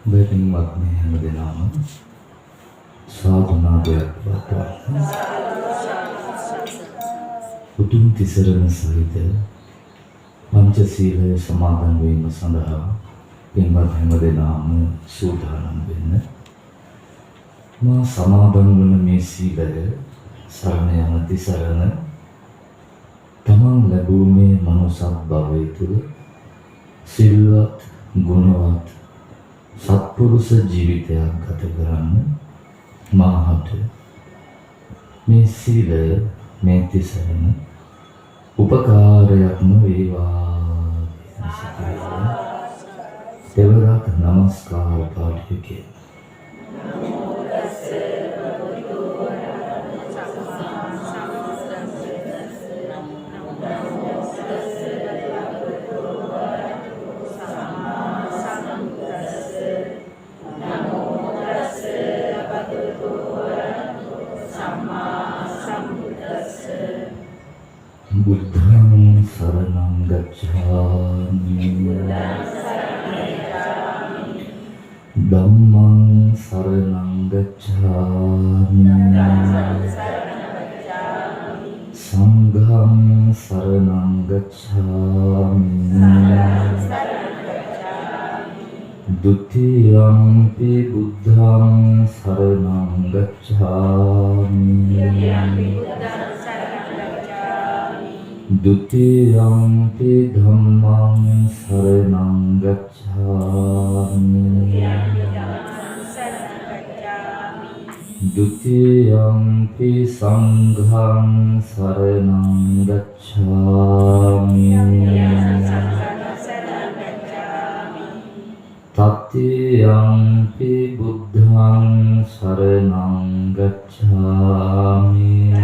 බැරින්වත් මේ හැමදෙනාම සාධනාවක් වත්වා උතුම් තිසරණ සහිත පංචශීලය සමාදන් වීම සඳහා පින්වත් හැමදෙනාම සූදානම් වෙන්න. මා සමාදන් වන මේ සීලය සරණ යන තිසරණ තමන් ලැබූ මේ මනුෂ්‍ය භවය තුළ සිල්වත් ගුණවත් සත්පුරුෂ ජීවිතයක් ගත කරන්න මාහට මේ සීලය මේ තිසරණ උපකාරයක්ම වේවා. දෙවරක් නමස්කාර පාඨකේ බුද්ධං සරණං ගච්ඡාමි ධම්මං සරණං ගච්ඡාමි සංඝං සරණං ගච්ඡාමි ဒုတိယံ පි බුද්ධං සරණං ගච්ඡාමි Dutiyampi dhammang saranang gacchami Dutiyampi sanghang saranang gacchami Tatiyampi buddhang saranang gacchami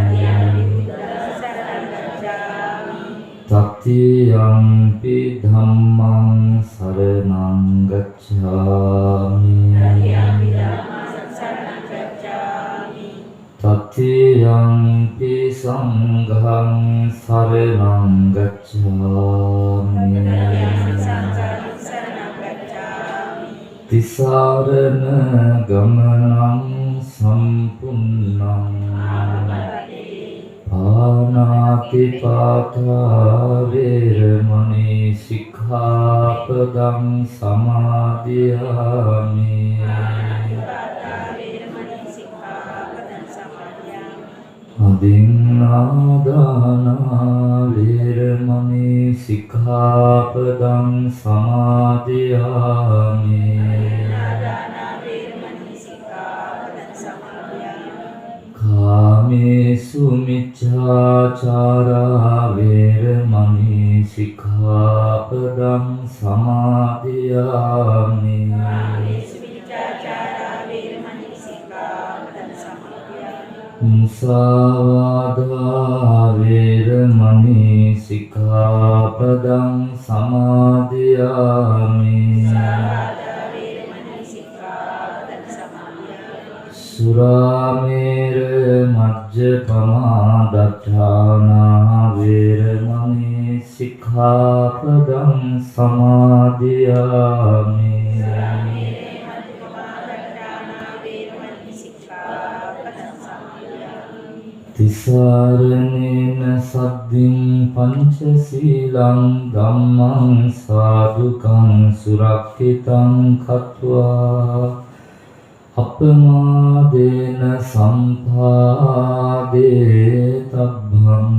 Tatiyampi dhammang saranang gacchami Tatiyampi sanghang saranang gacchami Tisarana gamanang sampunnang Panatipata veramani sikkhapadam samadhiyami Adinādāna veramani sikkhapadam samadhiyami Kāmesu miccācārā veramani sikkhapadam samadhiyami Musāvādā veramani sikkhapadam samadhiyami සුරාමේර මජ්ජපමා දත්තානා වේරමණී සික්ඛාපදං සමාදියාමි. තිසරණේන සද්දින් පංචශීලං ධම්මං සාදුකං සුරක්ඛිතං කତ୍වා අපමාදේන සම්පාදේ තබ්බං.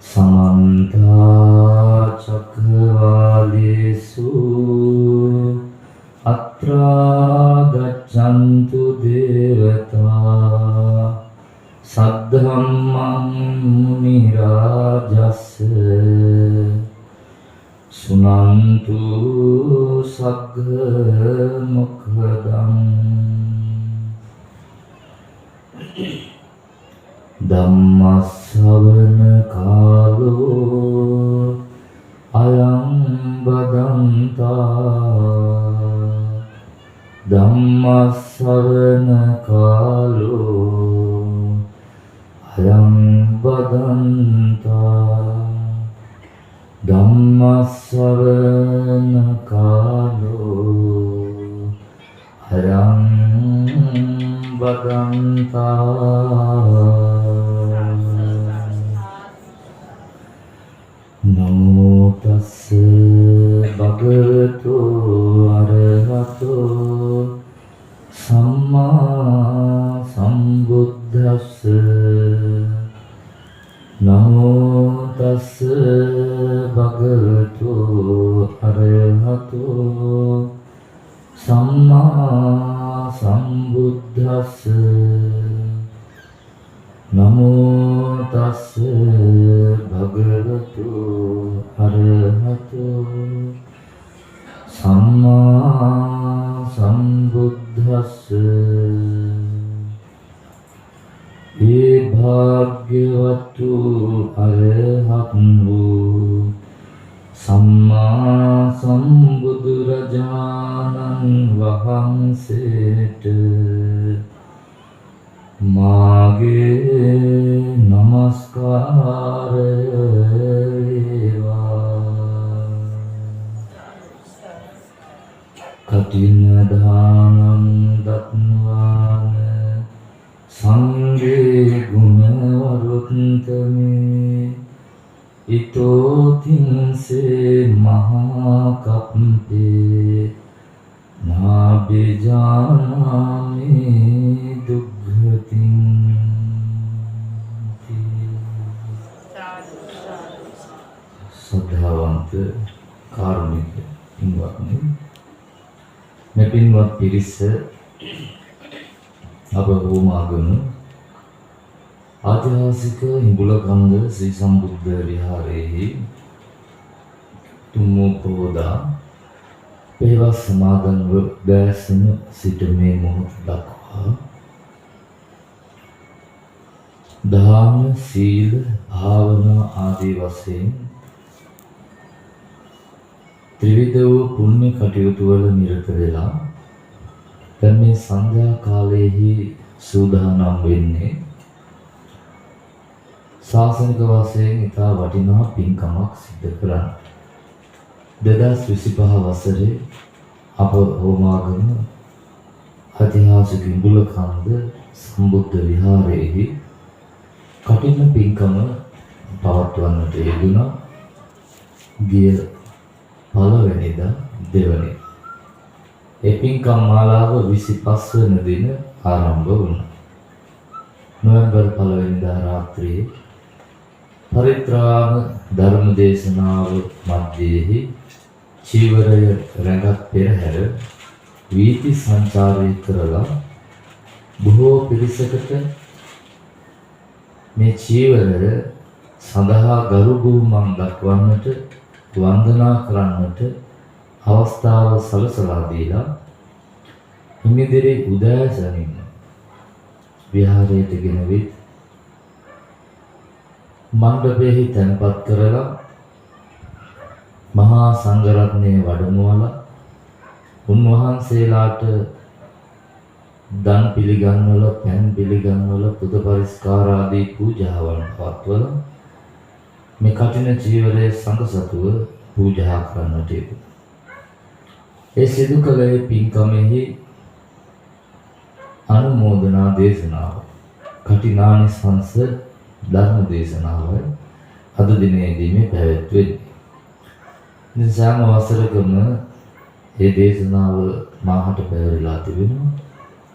සමන්ත චක්කවාලේසු අත්‍රා ගච්ඡන්තු දේවතා සද්ධම්මං මුනි රාජස්ස සුනන්තු සග්ග මොක්ඛදං. ධම්මස්සවන කාලෝ අයං බදන්තා. ධම්මස්සවන කාලෝ අයං බදන්තා. ධම්මස්සවන කාලෝ අයං බදන්තා. නමෝ තස්ස භගවතු අරහතෝ සම්මා සම්බුද්දස්ස. නමෝ තස්ස භගවතු අරහතෝ සම්මා සම්බුද්දස්ස. නමෝ තස්ස භගවතු අරහතෝ සම්මා සම්බුද්දස්ස. ඒ භාග්‍යවතු අරහත් වූ සම්මා සම්බුදුරජාණන් වහන්සේට මාගේ නමස්කාර වේවා. කටින දානං දත්වාන සංඝේ ගුණ වරුත්තමේ ඊතෝ තින්සේ මහා කප්පේ නාබිජානාමි දුක්ඛතින්. සද්ධාවන්ත කාරුණික පින්වත්නි, මේ පින්වත් පිරිස අප හෝමාගම ඓතිහාසික හිඹුලකන්ද ශ්‍රී සම්බුද්ධ විහාරයේහි තුන්වෝ පෝදා පෙරවස් සමාදන්ව දැසෙන සිට මේ මොහොත දක්වා දාන, සීල, භාවනා ආදී වශයෙන් ත්‍රිවිධ වූ පුණ්‍ය කටයුතු වල නිරත වෙලා දැන් මේ සන්ධ්‍යා කාලයේහි සූදානම් වෙන්නේ ශාසනික වශයෙන් ඉතා වටිනා පින්කමක් සිදු කරන්න. 2025 වසරේ අප හෝමාගම ඓතිහාසික හිඹුලකන්ද සම්බුද්ධ විහාරයේහි කටින පින්කම පවත්වන්නට යෙදුණා. ගිය පළවෙනිදා දෙවැනි ඒ පින්කම් මාලාව 25 වන දින ආරම්භ වුණා. නොවැම්බර් 1 වෙනිදා රාත්‍රියේ පරිත්‍රාණ ධර්ම දේශනාව මැදෙහි චීවරය රැඟත් පෙරහැර වීථි සංචාරය කරලා බොහෝ පිරිසකට මේ චීවරය සඳහා ගරු බුහුමන් දක්වන්නට, වන්දනා කරන්නට අවස්ථාව සලසලා දීලා හිමිදිරි උදෑසනින් විහාරයට ගෙන විත් මණ්ඩපයෙහි තැන්පත් කරලා මහා සංඝරත්නයේ වඩමුවලා උන්වහන්සේලාට දන් පිළිගන්වල, පැන් පිළිගන්වල, පුද පරිස්කාර ආදී පූජාවන් පවත්වලා මේ කටින චීවරයේ සංඝසතුව පූජා කරන්නට යෙදුණා. ඒ සිදු කළේ පින්කමෙහි අනුමෝදනා දේශනාව, කටිනානිසංස ධර්ම දේශනාවයි අද දිනේදී මේ පැවැත්වෙන්නේ. ඉතින් සෑම වසරකම මේ දේශනාව මාහට පැවරලා තිබෙනවා.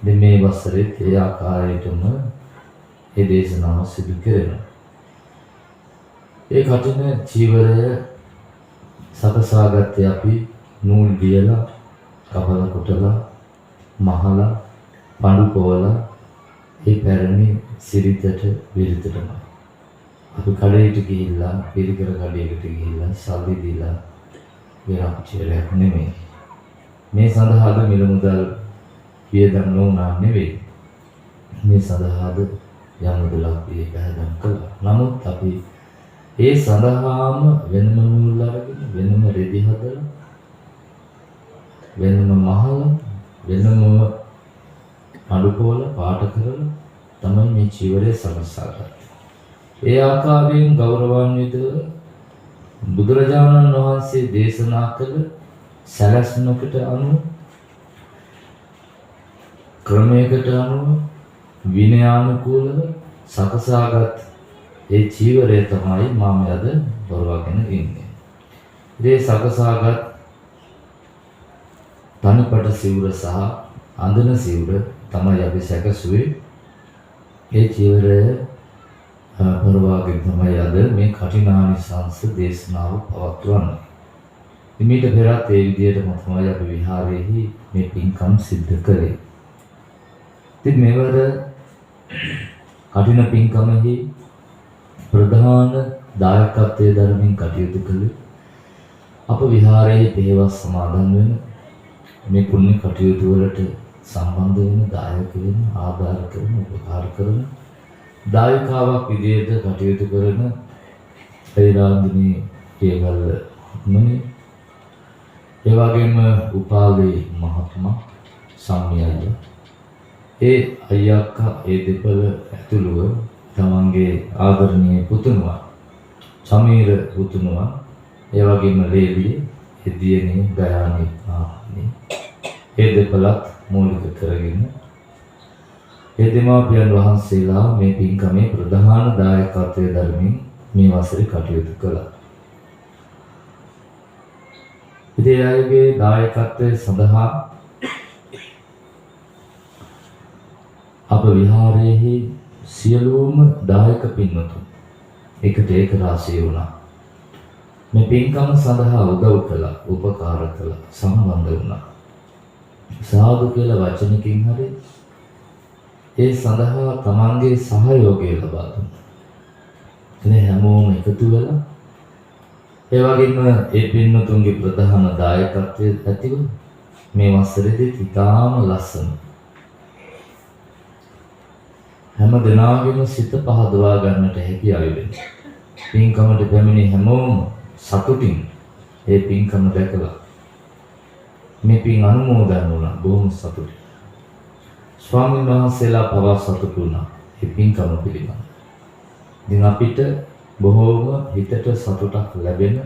ඉතින් මේ වසරේ ඒ ආකාරයටම මේ දේශනාව සිදු කරනවා. ඒ කටින චීවරය සකසාගත්තේ අපි නූල් දියලා, කපල කොටලා, මහලා, පඳු පොවලා ඒ පැරණි සිරිතට විරිතටම අපි කඩේට ගිහිල්ලා, පිරිකර කඩේකට ගිහිල්ලා සල්ලි දීලා වෙනක් චීවරයක් නෙමෙයි. මේ සඳහාද මිල මුදල් වියදම් නොවුනා නෙවෙයි. මේ සඳහාද යම් මුදලක් වියදම් කළා. නමුත් අපි ඒ සඳහාම වෙනම නූල් අරගෙන, වෙනම රෙදි හදලා, වෙනම මහලා, වෙනම අඩුපෝල පාට කරලා තමයි මේ චීවරය සකසාගත්තේ. ඒ ආකාරයෙන් ගෞරවාන්විතව බුදුරජාණන් වහන්සේ දේශනා කළ සැලැස්මකට අනුව, ක්‍රමයකට අනුව, විනයානුකූලව සකසාගත් ඒ චීවරය තමයි මම අද බොරවගෙන ඉන්නේ. ඒ සකසාගත් තනිපට සිවුර සහ අඳන සිවුර තමයි අපි සැකසුවේ. ඒ චීවරය බොරවගෙන තමයි අද මේ කටිනානිසංස දේශනාව පවත්වන්නේ. ඊට පෙරත් ඒ විදිහටම තමයි අපි විහාරයේහි මේ පින්කම් සිද්ධ කළේ. ඉතින් මෙවර කටින පින්කමෙහි ප්‍රධාන දායකත්වයේ ධර්මයෙන් කටයුතු කළේ අප විහාරයේ පෙරවස් සමාදන් වෙන, මේ පුණ්‍ය කටයුතු වලට සම්බන්ධ වෙන, දායක වෙන, ආධාර කරන, උපකාර කරන දායකාවක් විදිහට කටයුතු කරන පෙරාන්දිනී පියගල්ල මනි, ඒ වගේම උපාලේ මහත්මයා, සම්මියයි, ඒ අයියක්කා, ඒ දෙපළ ඇතුළුව තමන්ගේ ආදරණීය පුතුණුවා සමීර පුතුණුවා, ඒ වගේම ලේලිය, එදියනේ, ගයානි ආනි, ඒ දෙපළත් මූලික කරගෙන ඒ දෙමාපියන් වහන්සේලා මේ පින්කමේ ප්‍රධාන දායකත්වයේ ධර්මයෙන් මේ වසරේ කටයුතු කළා. ඉතින් අයගේ දායකත්වයේ සඳහා අප විහාරයේහි සියලුම දායක පින්වතුන් එකට ඒක රාශී වුණා. මේ පින්කම සඳහා උදව් කළා, උපකාර කළා, සම්බන්ධ වුණා. සාදු කියලා වචනකින් හරි ඒ සඳහා තමන්ගේ සහයෝගය ලබා දුන්නා. එනේ හැමෝම එකතු වෙලා ඒ වගේම ඒ පින්වතුන්ගේ ප්‍රධාන දායකත්වයේ ඇතිව මේ වසරේදී ඉතාම ලස්සන හැම දිනාගෙම සිත පහදවා ගන්නට හැකියාව ලැබෙනවා. පින්කමට පැමිණි හැමෝම සතුටින් ඒ පින්කම දැකලා මේ පින් අනුමෝදන් වුණා. බොහොම සතුටින්. ස්වාමීන් වහන්සේලා පවා සතුටු වුණා මේ පින්කම පිළිබඳව. ඉතින් අපිට බොහෝම හිතට සතුටක් ලැබෙන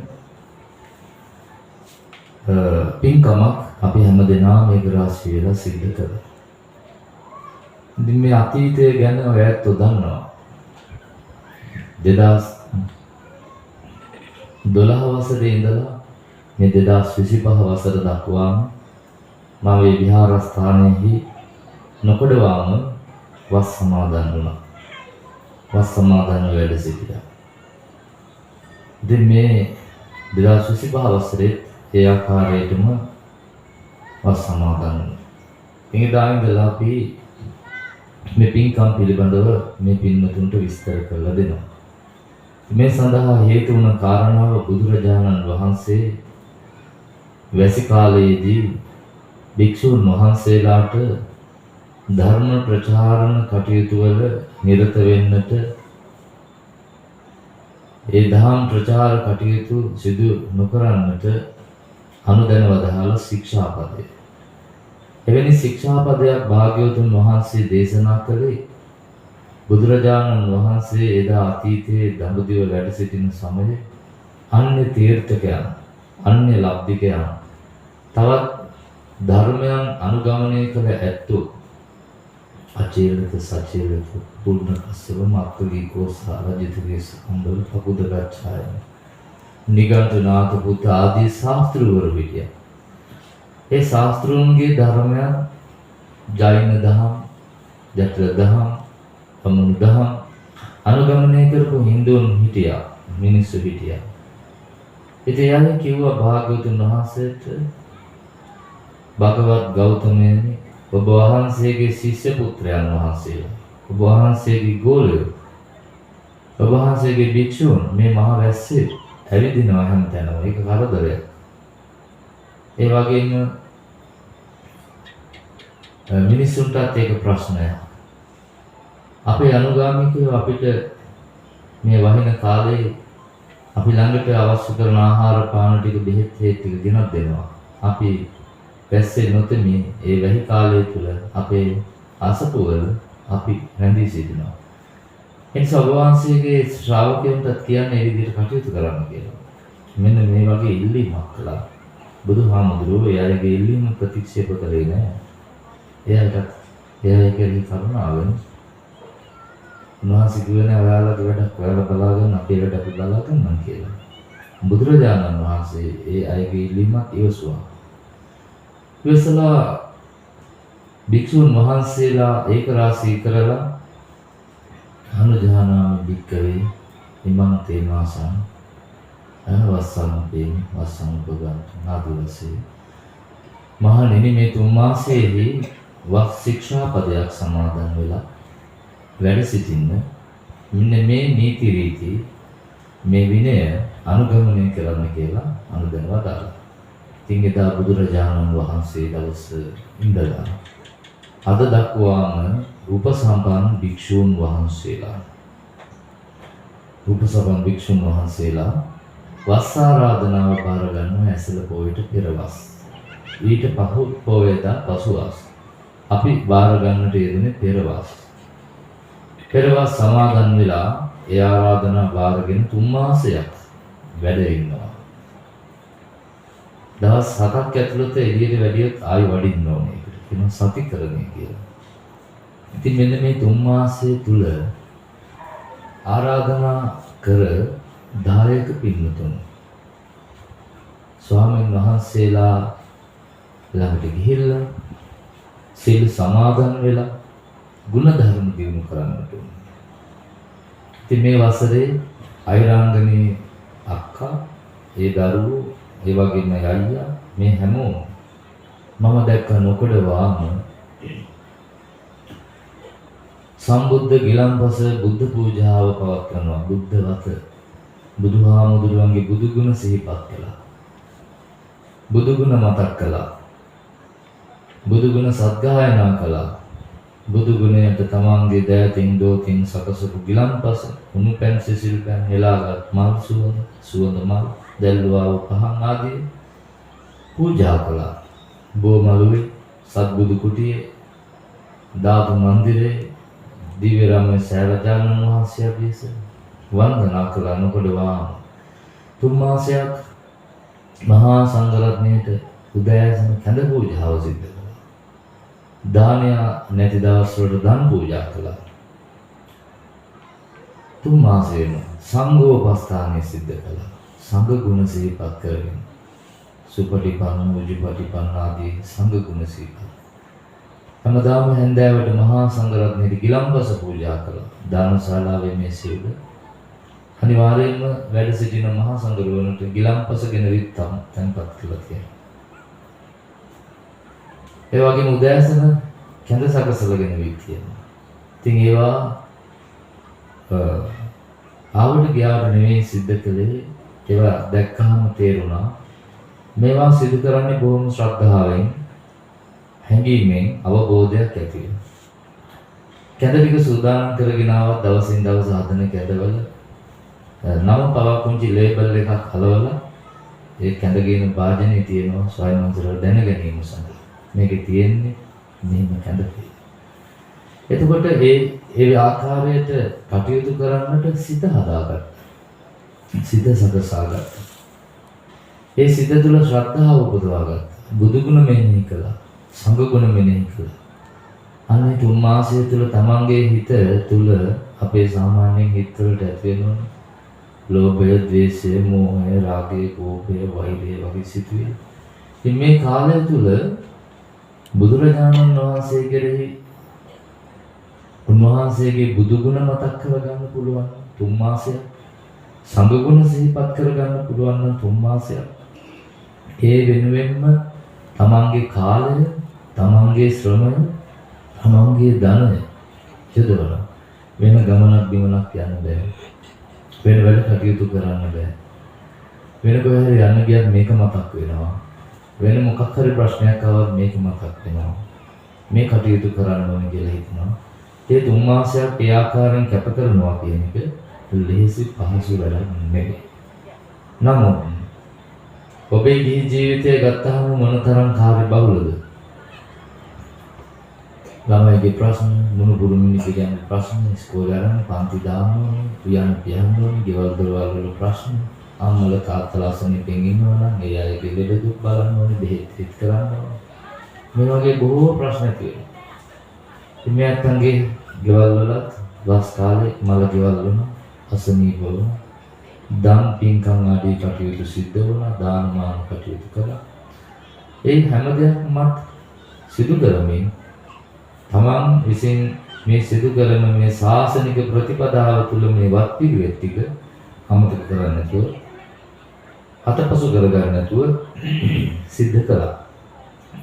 පින්කමක් අපි හැමදෙනාම මේක රාශී වෙලා සිද්ධ කළා. ඉතින් මේ අතීතය ගැන ඔයත් දන්නවා. 2012 වසරේ ඉඳලා මේ 2025 වසර දක්වාම මම මේ විහාරස්ථානයේහි නොකඩවාම වස් සමාදන් වුණා. වස් සමාදන් වැඩ සිටියා. ඉතින් මේ 2025 වසරේ ඒ ආකාරයටම වස් සමාදන් වුණා. ඉඳලා ඉඳලා අපි මේ පින්කම් පිළිබඳව මේ පින්වතුන්ට විස්තර කරලා දෙනවා. මේ සඳහා හේතු වුණ කාරණාව බුදුරජාණන් වහන්සේ වැසි කාලයේදී භික්ෂුන් වහන්සේලාට ධර්ම ප්‍රචාරණ කටයුතු වල නිරත වෙන්නට, ඒ දහම් ප්‍රචාර කටයුතු සිදු නොකරන්නට අනුදැන වදාළ ශික්ෂාපදය. එවැනි ශික්ෂාපදයක් භාග්‍යවතුන් වහන්සේ දේශනා කළේ බුදුරජාණන් වහන්සේ එදා අතීතයේ දඹදිව වැඩ සිටින සමයේ අන්‍ය තීර්ථකයන්, අන්‍ය ලබ්ධිකයන්, තවත් ධර්මයන් අනුගමනය කළ ඇත්තෝ අචේලක සචේලක පුර්ණ කස්සව මක්කලී කෝසා රජිතගේ සම්බල පකුදගච්ඡාය නිගණ්ඨනාථ පුත් ආදී ශාස්ත්‍රවරු හිටියා. ඒ ශාස්ත්‍රෝන්ගේ ධර්මයන් ජෛන දහම්, ජටිල දහම්, පමුණු දහම් අනුගමනය කරපු හින්දුන් හිටියා, මිනිස්සු හිටියා. ඉතින් යාළුවා කිව්වා භාග්‍යවතුන් වහන්සේට, භගවත් ගෞතමයනි, ඔබ වහන්සේගේ ශිෂ්‍ය පුත්‍රයන් වහන්සේලා, ඔබ වහන්සේගේ ගෝලයෝ, ඔබ වහන්සේගේ භික්ෂූන් මේ මහ වැස්සේ ඇවිදිනවා හැමතැනම. ඒක කරදරයක්. ඒ වගේම මිනිසුන්ටත් ඒක ප්‍රශ්නයක්. අපේ අනුගාමිකයෝ අපිට මේ වහින කාලේ අපි ළඟට අවශ්‍ය කරන ආහාර පාන ටික, බෙහෙත් ටික ගෙනත් දෙනවා. අපි වැස්සේ නොතෙමි ඒ වැහි කාලය තුල අපේ අසපුවල අපි රැඳී සිටිනවා. එනිසා ඔබ වහන්සේගේ ශ්‍රාවකයන්ටත් කියන්නේ මේ විදිහට කටයුතු කරන්න කියලා. මෙන්න මේ වගේ ඉල්ලීමක් කළා. බුදුහාමුදුරුවෝ එයාගේ ඉල්ලීම ප්‍රතික්ෂේප කළේ නැහැ. එයාට කෙරෙහි කරුණාවෙන් උන්වහන්සේ කියනවා ඔයාලගේ වැඩක් ඔයාලා බලාගන්න, අපේ වැඩ අපි බලාගන්නම් කියලා. බුදුරජාණන් වහන්සේ ඒ අයගේ ඉල්ලීමක් ඉවසුවා. ඉවසලා භික්ෂුන් වහන්සේලා ඒක රාශී කරලා අනුජානාමි භික්ඛවේ ඉමං තේමාසං වස්සං උපගන්ත ආදී වශයෙන් මහණෙනි මේ තුන් මාසයේදී වක් ශික්ෂාපදයක් සමාදන් වෙලා වැඩ සිටින්න මෙන්න මේ නීති රීති, මේ විනය අනුගමනය කරන්න කියලා අනුදැනුවා දාලා. ඉතින් එදා බුදුරජාණන් වහන්සේ දවස් ඉඳලා අද දක්වාම උපසම්පන්න භික්ෂූන් වහන්සේලා වස් ආරාධනාව බාර ගන්නවා ඇසල පොයට පෙරවස්. ඊට පහු පොයේදා පසුවස්. අපි බාර ගන්නට යෙදුනේ පෙරවස්. පෙරවස් සමාදන් වෙලා ඒ ආරාධනා බාරගෙන 3 මාසයක් වැඩ ඉන්නවා. දවස් 7ක් ඇතුළත එළියට වැඩියොත් ආයි වඩින්න ඕනේ. ඒකට කියනවා සතිකරණය කියලා. ඉතින් මෙන්න මේ 3 මාසය තුල ආරාධනා කර දායක පින්නතුන් ස්වාමීන් වහන්සේලා ළඟට ගිහිල්ලා සීල සමාදන් වෙලා ගුණධර්ම දියුණු කරන්නට ඕනේ. ඉතින් මේ වසරේ අයිරාංගනේ අක්කා, ඒ දරුවෝ, ඒ වගේම අයියා, මේ හැමෝම මම දැක්ක නොකඩවාම සම්බුද්ධ ගිලන්පස බුද්ධ පූජාව පවත්වනවා. බුද්ධ වත බුදුහාමුදුරුවන්ගේ බුදු ගුණ සිහිපත් කළා. බුදු ගුණ මතක් කළා. බුදු ගුණ සත්ගායනා කළා. බුදු ගුණයට තමන්ගේ දෑතින් දෝතින් සකසපු ගිලන්පස, උණු පැන්, සිසිල් පැන්, හෙලාගත් මල් සුවඳ මල්, දැල්වා වූ පහන් ආදී පූජා කළා. බෝමළුවේ, සත්බුදු කුටියේ, ධාතු මන්දිරයේ, දිව්‍ය රාමයේ සෑරජානන් වහන්සේ අපිස වන්දනා කළා. නොකඩවාම 3 මාසයක් මහා සංඝරත්නයට උදෑසන කැඳ පූජාව සිද්ධ කළා. දානය නැති දවස් වලට දන් පූජා කළා. 3 මාසෙම සංඝෝපස්ථානය සිද්ධ කළා. සංඝ ගුණ සිහිපත් කරගෙන සුපටිපන්න, උජුපටිපන්න ආදී සංඝ ගුණ සිහිපත්. හැමදාම හැන්දෑවට මහා සංඝරත්නයට ගිලන්පස පූජා කළා. දානශාලාවේ මේසෙවල අනිවාර්යයෙන්ම වැඩ සිටින මහා සංඝරුවනට ගිලන්පස ගෙන විත්තම් තැන්පත් කළා කියලා. ඒ වගේම උදෑසන කැඳ සකසලගෙන විත්තිය. ඉතින් ඒවා ආවට ගියාට නෙවෙයි සිද්ධ කළේ. ඒවා දැක්කහම තේරුණා මේවා සිදු කරන්නේ බොහොම ශ්‍රද්ධාවෙන්, හැඟීමෙන්, අවබෝධයක් ඇතිව. කැඳ ටික සූදානම් කරගෙන ආවත් දවසින් දවස හදන කැඳවල නම පවා කුංචි ලේබල් එකක් හලවලා ඒ කැඳගෙන භාජනයේ තියෙනවා ස්වයං වහන්සේලා දැන ගැනීම සඳහා. මේකේ තියෙන්නේ මෙහෙම කැඳපේ. එතකොට ඒ ආකාරයට කටයුතු කරන්නට සිත හදාගත්තා. සිත සකසාගත්තා. ඒ සිත තුළ ශ්‍රද්ධාව උපදවාගත්තා. බුදු ගුණ මෙනෙහි කළා. සංඝ ගුණ මෙනෙහි කළා. අනේ තුන් මාසය තුළ තමන්ගේ හිත තුළ අපේ සාමාන්‍යයෙන් හිත වලට ඇති වෙනවා ලෝභය, ද්වේෂය, මෝහය, රාගය, කෝපය, වෛරය වගේ සිතුවිලි. ඉතින් මේ කාලය තුළ බුදුරජාණන් වහන්සේ කෙරෙහි උන්වහන්සේගේ බුදු ගුණ මතක් කරගන්න පුළුවන් තුන් මාසයක්. සංඝ ගුණ සිහිපත් කරගන්න පුළුවන් නම් තුන් මාසයක්. ඒ වෙනුවෙන්ම තමන්ගේ කාලය, තමන්ගේ ශ්‍රමය, තමන්ගේ ධනය යොදවලා වෙන ගමනක් බිමනක් යන්න බෑ. වෙන වැඩ කටයුතු කරන්න බෑ. වෙන කොහේ හරි යන්න ගියත් මේක මතක් වෙනවා. වෙන මොකක් හරි ප්‍රශ්නයක් ආවත් මේක මතක් වෙනවා. මේ කටයුතු කරන්න ඕනේ කියලා හිතනවා. ඒ තුන් මාසයක් ඒ ආකාරයෙන් කැප කරනවා කියන එක ලේසි පහසු වැඩක් නෙවෙයි. නමුත් ඔබේ ජීවිතය ගත්තාම මොනතරම් කාර්යබහුලද? ළමයිගේ ප්‍රශ්න, මුණුබුරු මිනිස්සුගේ ප්‍රශ්න, ඉස්කෝලේ යන පන්ති දානවා, පියන්න පියන්න, ගෙවල් දොරවල් වල ප්‍රශ්න, අම්මල තාත්තලා සමීපෙන් ඉන්නවා නම් ඒ අයගේ ලෙඩ දුක් බලන්න ඕනේ, බෙහෙත් කරන්න ඕනේ. මේ වගේ බොහෝ ප්‍රශ්න තියෙනවා. ඉතින් මේ අතංගේ ගෙවල් වලත් වස් කාලේ මල ගෙවල් වල අසනීප වුණා. දන් පින්කම් ආදී කටයුතු සිද්ධ වුණා. දානමාන කටයුතු කළා. ඒ හැම දෙයක්ම සිදු කරමින් තමන් විසින් මේ සිදු කරන මේ ශාසනික ප්‍රතිපදාව තුළ මේ වත් පිළිවෙත් ටික අමතක කරන්නේ නැතුව අතපසු කරගන්න නැතුව සිද්ධ කළා.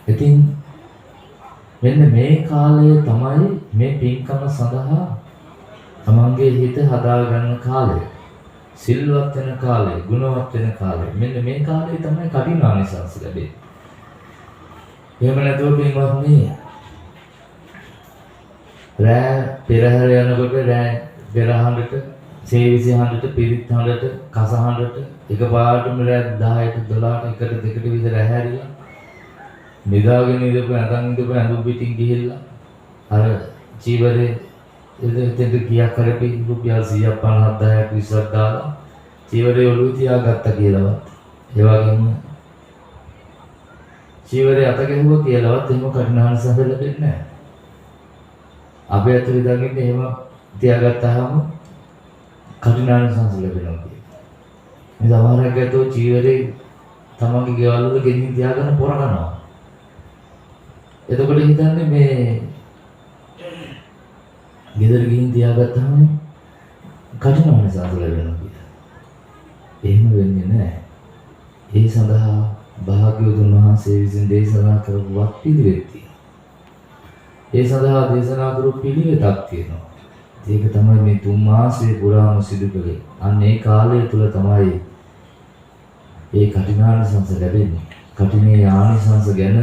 ඉතින් මෙන්න මේ කාලය තමයි මේ පින්කම සඳහා තමන්ගේ හිත හදාගන්න කාලය. සිල්වත් වෙන කාලය, ගුණවත් වෙන කාලය. මෙන්න මේ කාලේ තමයි කටිනානිසංස ලැබෙන්නේ. එහෙම නැතුව පින්වත්නි රෑ පෙරහැර යනකොට රෑ පෙරහඬට, සේවිසි හඬට, පිරිත් හඬට, කස හඬට එකපාරටම රෑ 10ට 12ට 1ට 2ට විතර ඇහැරිලා නිදාගෙන ඉඳපු ඇඳුම් පිටින් ගිහිල්ලා අර චීවරේ එතෙන්ට ගියා කරපි රුපියල් 100ක් 50ක් 10ක් 20ක් දාලා චීවරේ ඔළුව තියාගත්තා කියලාවත් ඒ වගේම චීවරේ අත ගැහුවා කියලාවත් එහෙම කර්ණානසඳ ලැබෙන්නේ නැහැ. අපි අත විදාගෙන එහෙම තියාගත්තාම කර්ණානසඳ ලැබෙනවා කියනවා. මේ සමහරක් ඇතෝ චීවරේ තමන්ගේ ගෙවල් වල ගෙනින් තියාගෙන පොර කරනවා. එතකොට හිතන්නේ මේ ගෙදර ගිහින් තියාගත්තාම කටිනානිසංස ලැබෙනවා කියලා. එහෙම වෙන්නේ නැහැ. ඒ සඳහා භාග්‍යවතුන් වහන්සේ විසින් දේශනා කරපු වත් පිළිවෙත් තියෙනවා. ඒ සඳහා දේශනා කරපු පිළිවෙතක් තියෙනවා. ඒක තමයි මේ තුන් මාසයේ පුරාම සිදු කළේ. අන්න ඒ කාලය තුල තමයි ඒ කටිනානිසංස ලැබෙන්නේ. කටිනේ ආනිසංස ගැන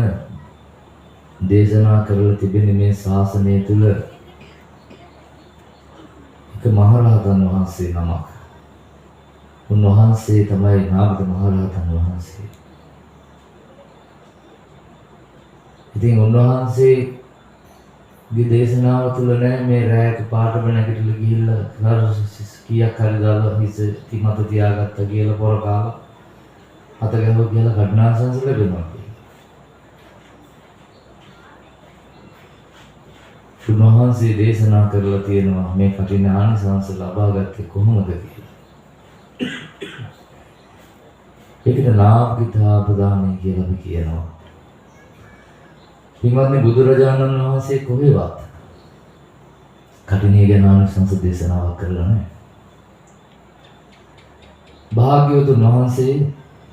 දේශනා කරලා තිබෙන මේ ශාසනය තුල එක මහරහතන් වහන්සේ නමක්. උන්වහන්සේ තමයි නාමද මහරහතන් වහන්සේ. ඉතින් උන්වහන්සේගේ දේශනාව තුළ නෑ මේ රැයට පාටම නැගිටලා ගිහිල්ලා කීයක් හරි දාලා හිස තිමත තියාගත්තා කියලා පොර කාලා අත ගැහුවා කියලා කර්ණාසංස ලැබෙනවා. උන්වහන්සේ දේශනා කරලා තියෙනවා මේ කටින ආනිසංස ලබාගත්තේ කොහොමද කියලා. ඒකට නාගිතාපදානයි කියලා අපි කියනවා. පින්වත්නි බුදුරජාණන් වහන්සේ කොහෙවත් කටිනේ ගැන ආනිසංස දේශනාවක් කරලා නැහැ. භාග්‍යවතුන් වහන්සේ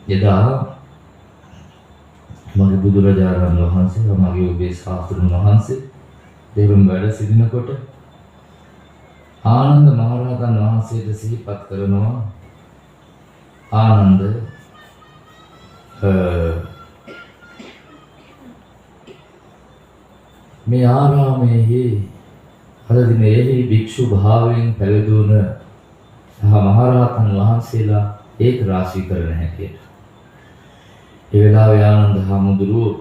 එදා මගේ බුදුරජාණන් වහන්සේ මගේ ඔබේ ශාස්ත්‍රඥ වහන්සේ දෙවම් වැඩ සිටිනකොට ආනන්ද මහරහතන් වහන්සේට සිහිපත් කරනවා. ආනන්ද මේ ආරාමයේ අද දිනෙහි භික්ෂු භාවයෙන් පැවිදුණ සහ මහරහතන් වහන්සේලා ඒක රාශී කරන හැටියට ඒ වෙලාවේ ආනන්ද හාමුදුරුවෝ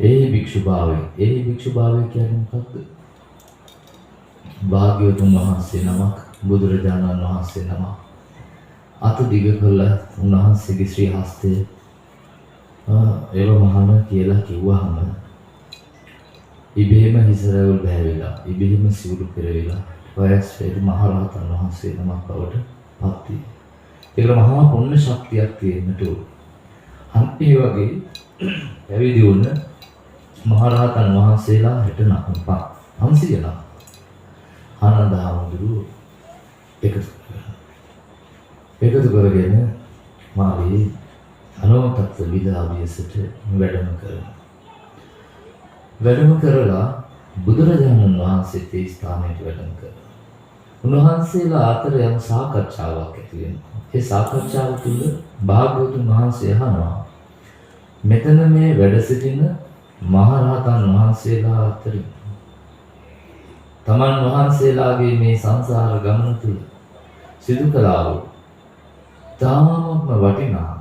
ඒ භික්ෂුභාවය කියන්නේ මොකක්ද? භාග්‍යවතුන් වහන්සේ නමක්, බුදුරජාණන් වහන්සේ නමක් අත දිග කළා උන්වහන්සේගේ ශ්‍රී හස්තය ඒව මහාන කියලා කිව්වහම ඉබේම හිසරවල් බෑවිලා, ඉබේම සිවුරු පෙරවිලා වයස්වේද මහරහතන් වහන්සේ නමක් බවට පත් වී. ඒක මහා පුණ්‍ය ශක්තියක් තියෙන්නට ඕන. අන්තිම වගේ පැවිදි වුණ මහරහතන් වහන්සේලා 500 නම ආනන්ද හාමුදුරුවෝ එකතු කරගෙන මාගේ අනෝතත්ව විදාවියසට වැඩම කරලා බුදුරජාණන් වහන්සේට ඒ ස්ථානයට වැඩම කරා. උන්වහන්සේලා අතර යම් සාකච්ඡාවක් ඇති වෙනවා. ඒ සාකච්ඡාව තුළ භාග්‍යවතුන් වහන්සේ අහනවා මෙතන මේ වැඩ සිටින මහරහතන් වහන්සේලා අතර තමන් වහන්සේලාගේ මේ සංසාර ගමන තුළ සිදු කළා වූ තාමත්ම වටිනා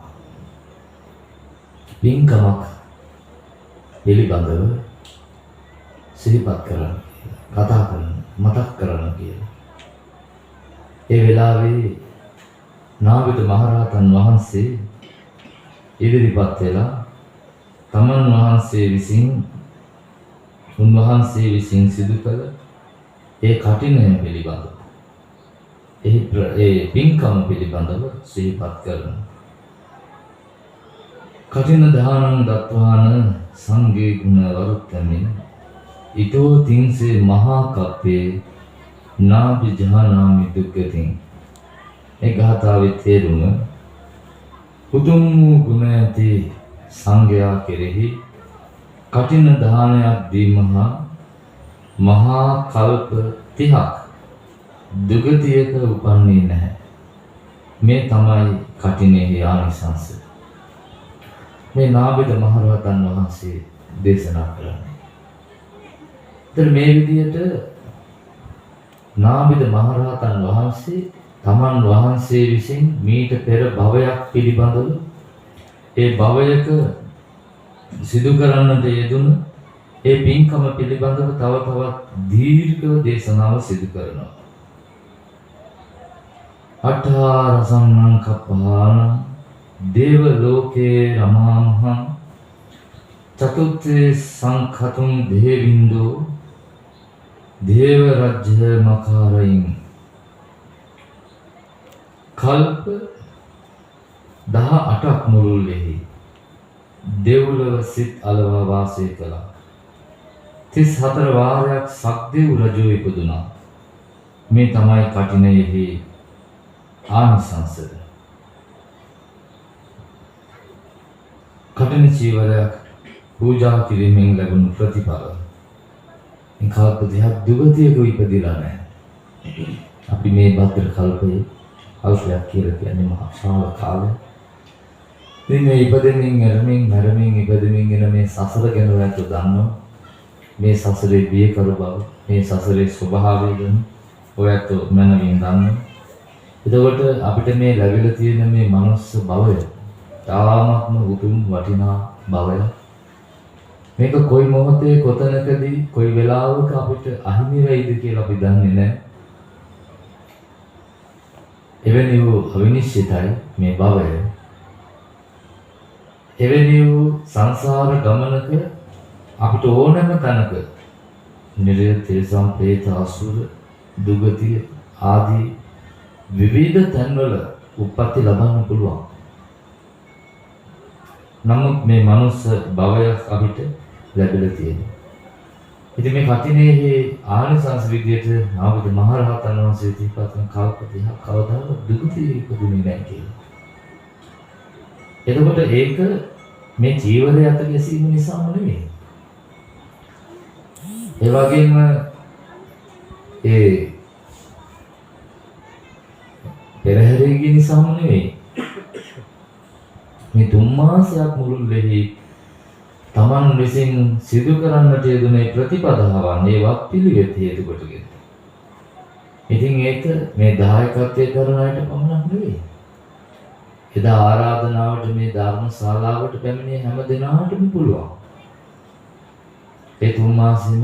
පින්කමක් පිළිබඳව සිහිපත් කරන්න, කතා කරන්න, මතක් කරන්න කියලා. ඒ වෙලාවේ නාවිද මහරහතන් වහන්සේ ඉදිරිපත් වෙලා තමන් වහන්සේ විසින් උන්වහන්සේ විසින් සිදු කළ ඒ කටිනය පිළිබඳව ඒ පින්කම පිළිබඳව සිහිපත් කරනවා. කටින දානං දත්වාන සංඝේ ගුණ වරුත්තමින් ඊතෝ තින්සේ මහා කප්පේ නාභි ජහනාමි දුක්ඛතින්. ඒ ගාථාවේ තේරුම උතුම් ගුණ ඇති සංඝයා කෙරෙහි කටින දානයක් දීම මහා කල්ප 30ක් දුගතියක උපන්නේ නැහැ. මේ තමයි කටිනේහි ආනිසංස. මේ නාභිද මහරහතන් වහන්සේ දේශනා කරන්නේ. ඒතර මේ විදිහට නාභිද මහරහතන් වහන්සේ තමන් වහන්සේ විසින් මීට පෙර භවයක් පිළිබඳව ඒ භවයක සිදු කරන්නට යෙදුණු ඒ පින්කම පිළිබඳව තව තවත් දීර්ඝව දේශනාව සිදු කරනවා. අට්ඨාරසන්නං කප්පාන දේව ලෝකේ රමාමහං චතුත්ථේ සංඛතුං දේවින්දෝ දේව රජ්‍ය මකාරයින්. කල්ප 18ක් මුළුල්ලෙහි දෙව්ලොව සිත් අලවා වාසය කළා. 34 වාරයක් සක්දෙව් රජු ඉපදුනා. මේ තමයි කටිනයෙහි ආනිසංස. කටින චීවරයක් පූජා කිරීමෙන් ලැබුණු ප්‍රතිඵල. මේ කල්ප 30ක් දුගතියක ඉපදිලා නැහැ. අපි මේ භද්‍ර කල්පයේ අවශ්‍යයක් කියලා කියන්නේ මහා ශාල කාලය. මේ ඉපදෙමින් මැරෙමින් ඉපදෙමින් එන මේ සසර ගැන ඔයත් දන්නවා. මේ සසරේ බිය කරු බව, මේ සසරේ ස්වභාවය ගැන ඔයත් මනමින් දන්නවා. එතකොට අපිට මේ ලැබිලා තියෙන මේ මනුස්ස භවය තාමත්ම උතුම් වටිනා භවයක්. මේක කොයි මොහොතේ කොතනකදී කොයි වෙලාවක අපිට අහිමි වෙයිද කියලා අපි දන්නේ නැහැ. එවැනි වූ අවිනිශ්චිතයි මේ භවය. එවැනි වූ සංසාර ගමනක අපිට ඕනෑම තැනක නිරය තිරසම් ප්‍රේත අසුර දුගතිය ආදී විවිධ තැන්වල උප්පත්ති ලබන්න පුළුවන්. නමුත් මේ මනුස්ස භවයක් අපිට ලැබිලා තියෙනවා. ඉතින් මේ කටිනේහි ආනිසංස විදියට නාවිද මහරහතන් වහන්සේ දීපත් කරන කල්ප 30ක් කවදාවත් දුගතිය ඉපදුනේ නැහැ කියලා. එතකොට ඒක මේ ජීවරය අත ගැසීම නිසාම නෙමෙයි. ඒ වගේම ඒ පෙරහැරේ නිසාම නෙමෙයි. මේ 3 මාසයක් මුළුල්ලේ තමන් විසින් සිදු කරන්නට යෙදුනේ ප්‍රතිපදාවන් ඒවත් පිළිවෙත් හේතු කොටගෙන. ඉතින් ඒක මේ දායකත්වයේ කරන අයට පමණක් නෙවෙයි. එදා ආරාධනාවට මේ ධර්ම ශාලාවට පැමිණිය හැම දිනාටම පුළුවන්. ඒ 3 මාසෙම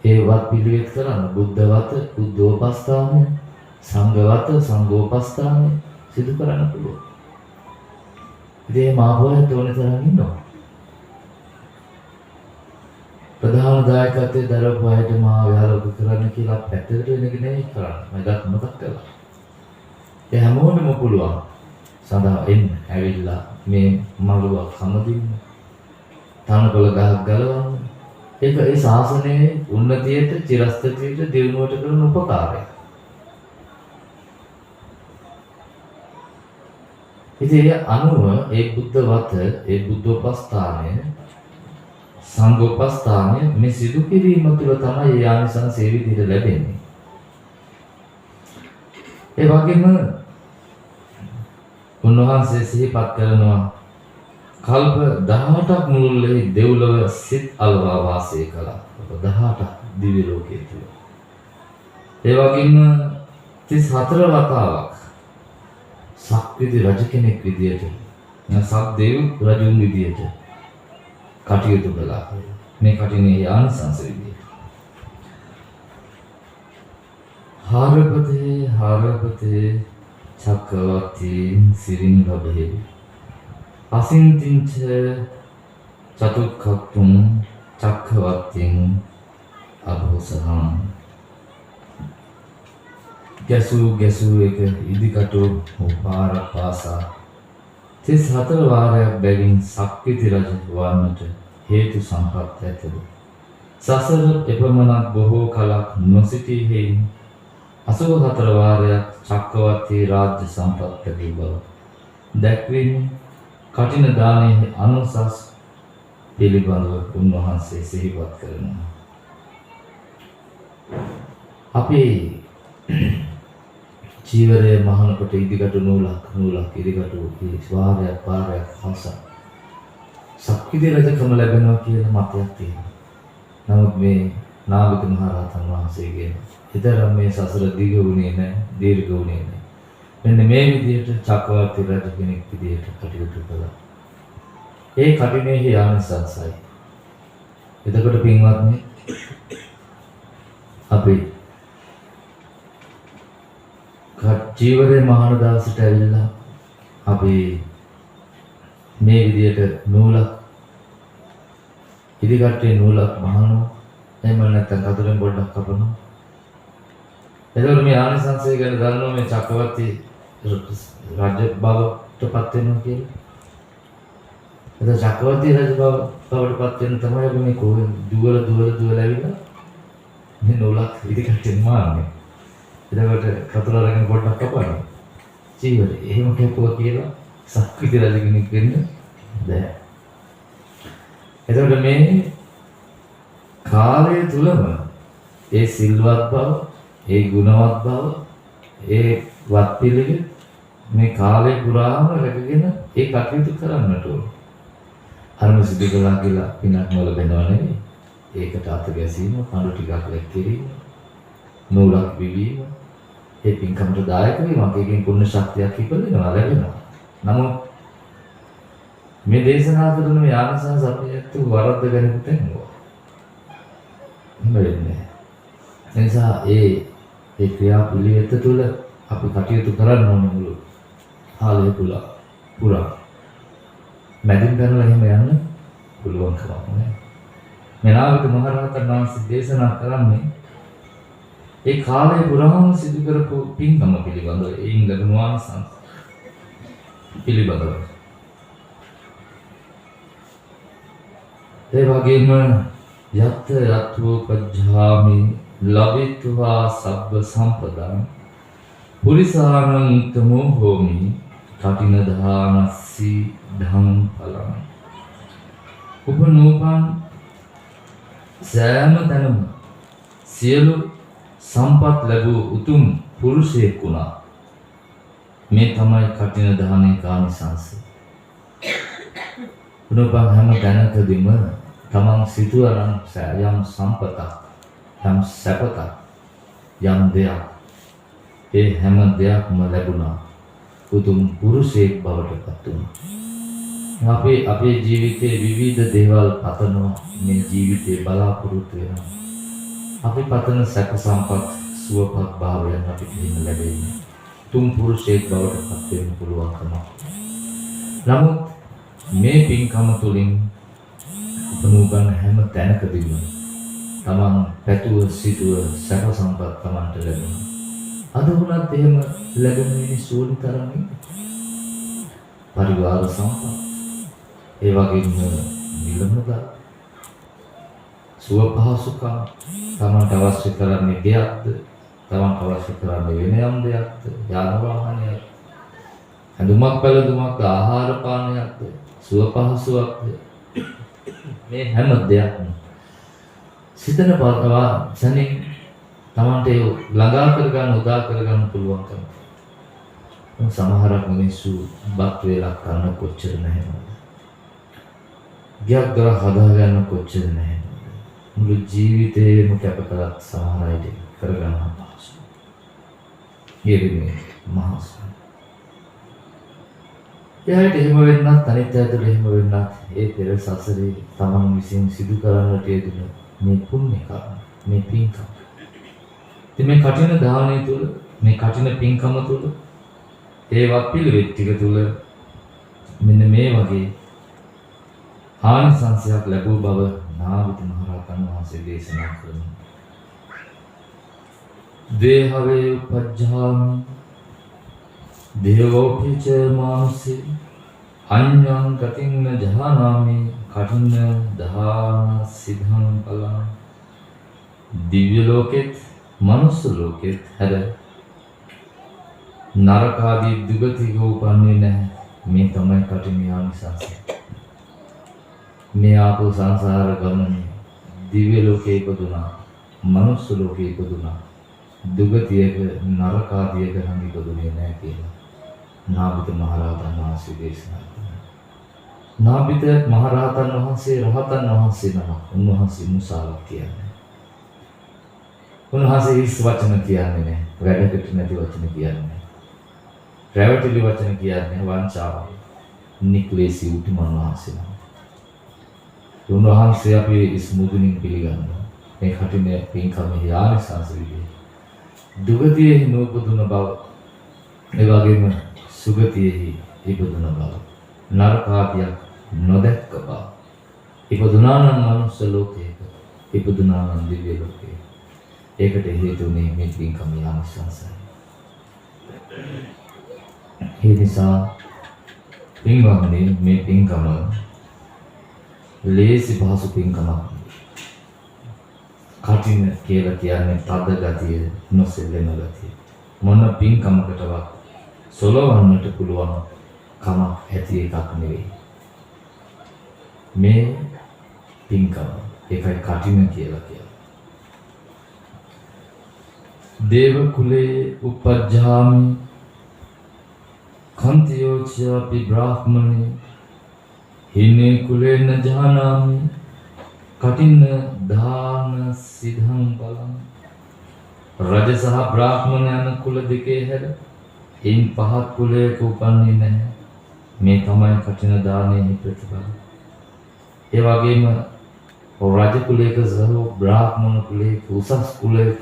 ඒ වත් පිළිවෙත් කරන්න බුද්ධ වත බුද්ධෝපස්ථානය සංඝ වත සංඝෝපස්ථානය සිදු කරන්න පුළුවන්. ඉතින් මාපුවයත් ඕනේ තරම් ඉන්නවා. ප්‍රධාන දායකත්වයේ දරපු අයට මා ව්‍යාලෝක කරන්න කියලා පැත්තකට වෙන එක නෙවෙයි කරන්නේ. මම මතක් කළා. ඒ හැමෝටම පුළුවන් සඳහා එන්න ඇවිල්ලා මේ මළුවක් සමදින්න. තනකොළ ගහක් ගලවන්න. ඒක ඒ ශාසනයේ උන්නතියට චිරස්ථිතියට දියුණුවට කරන උපකාරයක්. ඉතින් ඒ අනුව ඒ බුද්ධ වත ඒ බුද්ධෝපස්ථානය සංඝෝපස්ථානය මේ සිදු කිරීම තුළ තමයි ඒ ආනිසංස ඒ විදිහට ලැබෙන්නේ. ඒ වගේම උන්වහන්සේ සිහිපත් කරනවා කල්ප 18ක් මුළුල්ලේ දෙව්ලොව සිත් අලවා වාසය කළා. 18ක් දිව්‍ය ලෝකයේ තුල. ඒ වගේම 34 වතාවක් සක්විති රජ කෙනෙක් විදියට සක්දේව රජුන් විදියට කටයුතු කළා. මේ කටිනේ ආනිසංස විදියට. හාරපතේ චක්කවර්ති සිරින් ලබේ. අසින්තිංච චතුක්ඛතුම් චක්කවර්තිං අභෝසහං. ගැසූ එක ඉදිකටු පාර පාසා 34 වාරයක් බැවින් සක්විති රජ වන්නට හේතු සම්පත් ඇතද. සසර එපමණක් බොහෝ කලක් නොසිටී හේයින් 84 වාරයක් චක්කවර්ති රාජ්‍ය සම්පත් ලැබී බව දැක්වෙන්නේ කටින දානයේ අනුසස් පිළිබඳව උන්වහන්සේ සිහිපත් කරනවා. අපේ ජීවරයේ මහානකට ඉදිකට නූලක් ඉදිකට වාරයක් පාරයක් හසක් සක්විති රජකම ලැබෙනවා කියලා මතයක් තියෙනවා. නමුත් මේ නාවික මහරහතන් වහන්සේගේ ඊතරම් මේ සසර දීර්ඝ වුණේ නැහැ. මෙන්න මේ විදිහට චක්‍රවර්ති රජ කෙනෙක් විදිහට කටයුතු කළා. ඒ කටිනේ ආනිසංසයි. එතකොට පින්වත්නි අපි ජීවරේ මහාන දවසට ඇවිල්ලා අපි මේ විදිහට නූලක් ඉදිකටේ නූලක් මහනවා. එහෙම නැත්නම් කතුරෙන් පොඩ්ඩක් කපනවා. එතකොට මේ ආනිසංසය ගැන දන්නවා මේ චක්‍රවර්ති රජ බවටපත් වෙනවා කියලා. එතකොට චක්‍රවර්ති රජ බවටපත් වෙන තමයි අපි මේ කොහෙන් දුවල ඇවිල්ලා මේ නූලක් ඉදිකටේ මාන්නේ. එතකොට කතුර අරගෙන පොඩ්ඩක් කපනවා. ජීවිතේ එහෙම කැපුවා කියලා සක්විති රජ කෙනෙක් වෙන්න බෑ. එතකොට මේ කාලය තුලම ඒ සිල්වත් බව, ඒ ගුණවත් බව, ඒ වත් පිළිවෙල මේ කාලය පුරාම රැකගෙන ඒ කටයුතු කරන්නට ඕන. අරම සිදු කළා කියලා පිනක් නොලබෙනව නෙවෙයි. ඒකට අත ගැසීම, පඳු ටිකක් ලැක්කිරීම, නූලක් විවීම, ඒ පින්කමට දායක වීමක්, ඒකෙන් පුණ්‍ය ශක්තියක් ඉපදෙනවා ලැබෙනවා. නමුත් මේ දේශනා කරන මේ ආනිසංස අපිට වරද්ද ගන්න තැනවා. නෙමෙයි. එනිසා ඒ ක්‍රියා පිළිවෙත තුළ අපි කටයුතු කරන්න ඕනේ මුළු කාලය පුරා. මැදින් කරලා එහෙම යන්න පුළුවන් කමක් නැහැ. මෙනාවිත මහරහතන් වහන්සේ දේශනා කරන්නේ ඒ කාලය පුරාම සිදු කරපු පින්කම පිළිබඳව, ඒයින් ලැබුණු ආනිසංස පිළිබඳව. ඒ වගේම යත් යත්වෝපජ්ජාමි ලබිත්වා සබ්බ සම්පදං පුරිසානං උත්තමෝ හෝමි කටින දානස්සි ධම් ඵලං. උපනෝපන් සෑම තැනම සියලු සම්පත් ලැබූ උතුම් පුරුෂයෙක් වුණා. මේ තමයි කටින දානේ කානිසංස. උනපන් හැම තැනකදීම තමන් සිතුවරන් යම් සම්පතක්, යම් සැපතක්, යම් දෙයක්, ඒ හැම දෙයක්ම ලැබුණා. උතුම් පුරුෂයෙක් බවට පත් වුණා. අපේ ජීවිතයේ විවිධ දේවල් පතනවා මේ ජීවිතේ බලාපොරොත්තු වෙනවා. අපි පතන සැප සම්පත් සුවපත් භාවයන් අපිට දෙන්න ලැබෙන්නේ. තුන් පුරුෂයෙක් බවට පත් වෙන්න පුළුවන්කම. නමුත් මේ පින්කම තුළින් උපනුගන් හැම තැනකදීම තමන් පැතුව සිටුව සැප සම්පත් තමන්ට ලැබෙනවා. අද වුණත් එහෙම ලැබෙන මිනිස්සු තරම් පරිවාර සම්පත් ඒ වගේම නිලමුදල් සුව පහසුකම් තමන්ට අවශ්‍ය කරන්නේ දෙයක්ද තමන්ට අවශ්‍ය කරන්නේ වෙන යම් දෙයක්ද යාන වාහනයක්ද හඳුමක් පැළඳුමක් ආහාර පානයක්ද සුව පහසුවක්ද මේ හැම දෙයක්ම සිතන පාතවා සනින් තමන්ට ළඟා කරගන්න උදා කරගන්න පුළුවන්කම. සමහරක් මිනිස්සු බත් වේලක් කන්න කොච්චර නැහැ. ගියක් දර හදාගන්න කොච්චර නැහැ. මුළු ජීවිතේම කැප කරත් සමහර අය කරගන්න අපහසුයි. ඊරිනේ මහස්. එයාට එහෙම වෙන්නත් අනිත් අයට එහෙම වෙන්නත් ඒ පෙර සසරේ තමන් විසින් සිදු කරන්නට යෙදුන මේ පුණ්‍ය කර්ම මේ පින්කම්. ඉතින් මේ කටින දානය තුළ මේ කටින පින්කම තුළ ඒ වප්පිළිවෙත් ටික තුළ මෙන්න මේ වගේ ආනිසංසයක් ලැබූ බව නාවිත මහ රහතන් වහන්සේ දේශනා කරනවා. දේහවේ උපජ්ජාමි දේවෝපිච මානසේ අඤ්ඤං ගතින්න ජහනාමි කටින්න දාන සිද්ධං කලං. දිව්‍ය ලෝකෙත් මනුස්ස ලෝකෙත් හැර නරකාදී දුගතික උපන්නේ නැහැ. මේ තමයි කටින ආනිසංසය. මේ ආපු සංසාර ගමනේ දිව්‍ය ලෝකේ ඉපදුනා මනුස්ස ලෝකේ ඉපදුනා දුගතියක නරකාදියක නම් ඉපදුනේ නැහැ කියලා නාබිත මහරහතන් වහන්සේ දේශනා කළා. නාබිත මහරහතන් වහන්සේ රහතන් වහන්සේ නම උන්වහන්සේ මුසාවක් කියන්නේ. උන්වහන්සේ හිස් වචන කියන්නේ නැහැ. වැඩකට නැති වචන කියන්නේ නැහැ. රැවටිලි වචන කියන්නේ වංචාව. නික්ලේසී උතුමන් වහන්සේ නම. උන්වහන්සේ අපි ඉස්මුදුනින් පිළිගන්නවා. මේ කටින පින්කමේ ආනිසංස විදිහේ දුගතියෙහි නූපදුන බව, ඒ වගේම සුගතියෙහි ඉපදුන බව, නරකාදියක් නොදැක්ක බව. ඉපදුනා නම් මනුස්ස ලෝකයක, ඉපදුනා නම් දිව්‍ය ලෝකයක. ඒකට හේතුනේ මේ පින්කමේ ආනිසංසයි. ඒ නිසා පින්වත්නි මේ පින්කම ලේසි පහසු පින්කමක්. කටින කියලා කියන්නේ තද ගතිය, නොසෙල්ලෙන ගතිය. මොන පින්කමකටවත් සොලවන්නට පුළුවන් කමක් ඇති එකක් නෙවෙයි. මේ පින්කම ඒකයි කටින කියලා කියන්නේ. දේව කුලේ උපජ්ජාමි කන්තියෝචාපි බ්‍රාහ්මණේ හිනේ කුලේන ජානාමි කටින්න දාන සිද්ධං බලං. රජ සහ බ්‍රාහ්මණ යන කුල දෙකේ හැර ඉන් පහත් කුලයක උපන්නේ නැහැ. මේ තමයි කටින දානයේ ප්‍රතිඵල. ඒ වගේම රජ කුලයක සහ බ්‍රාහ්මණ කුලයක උසස් කුලයක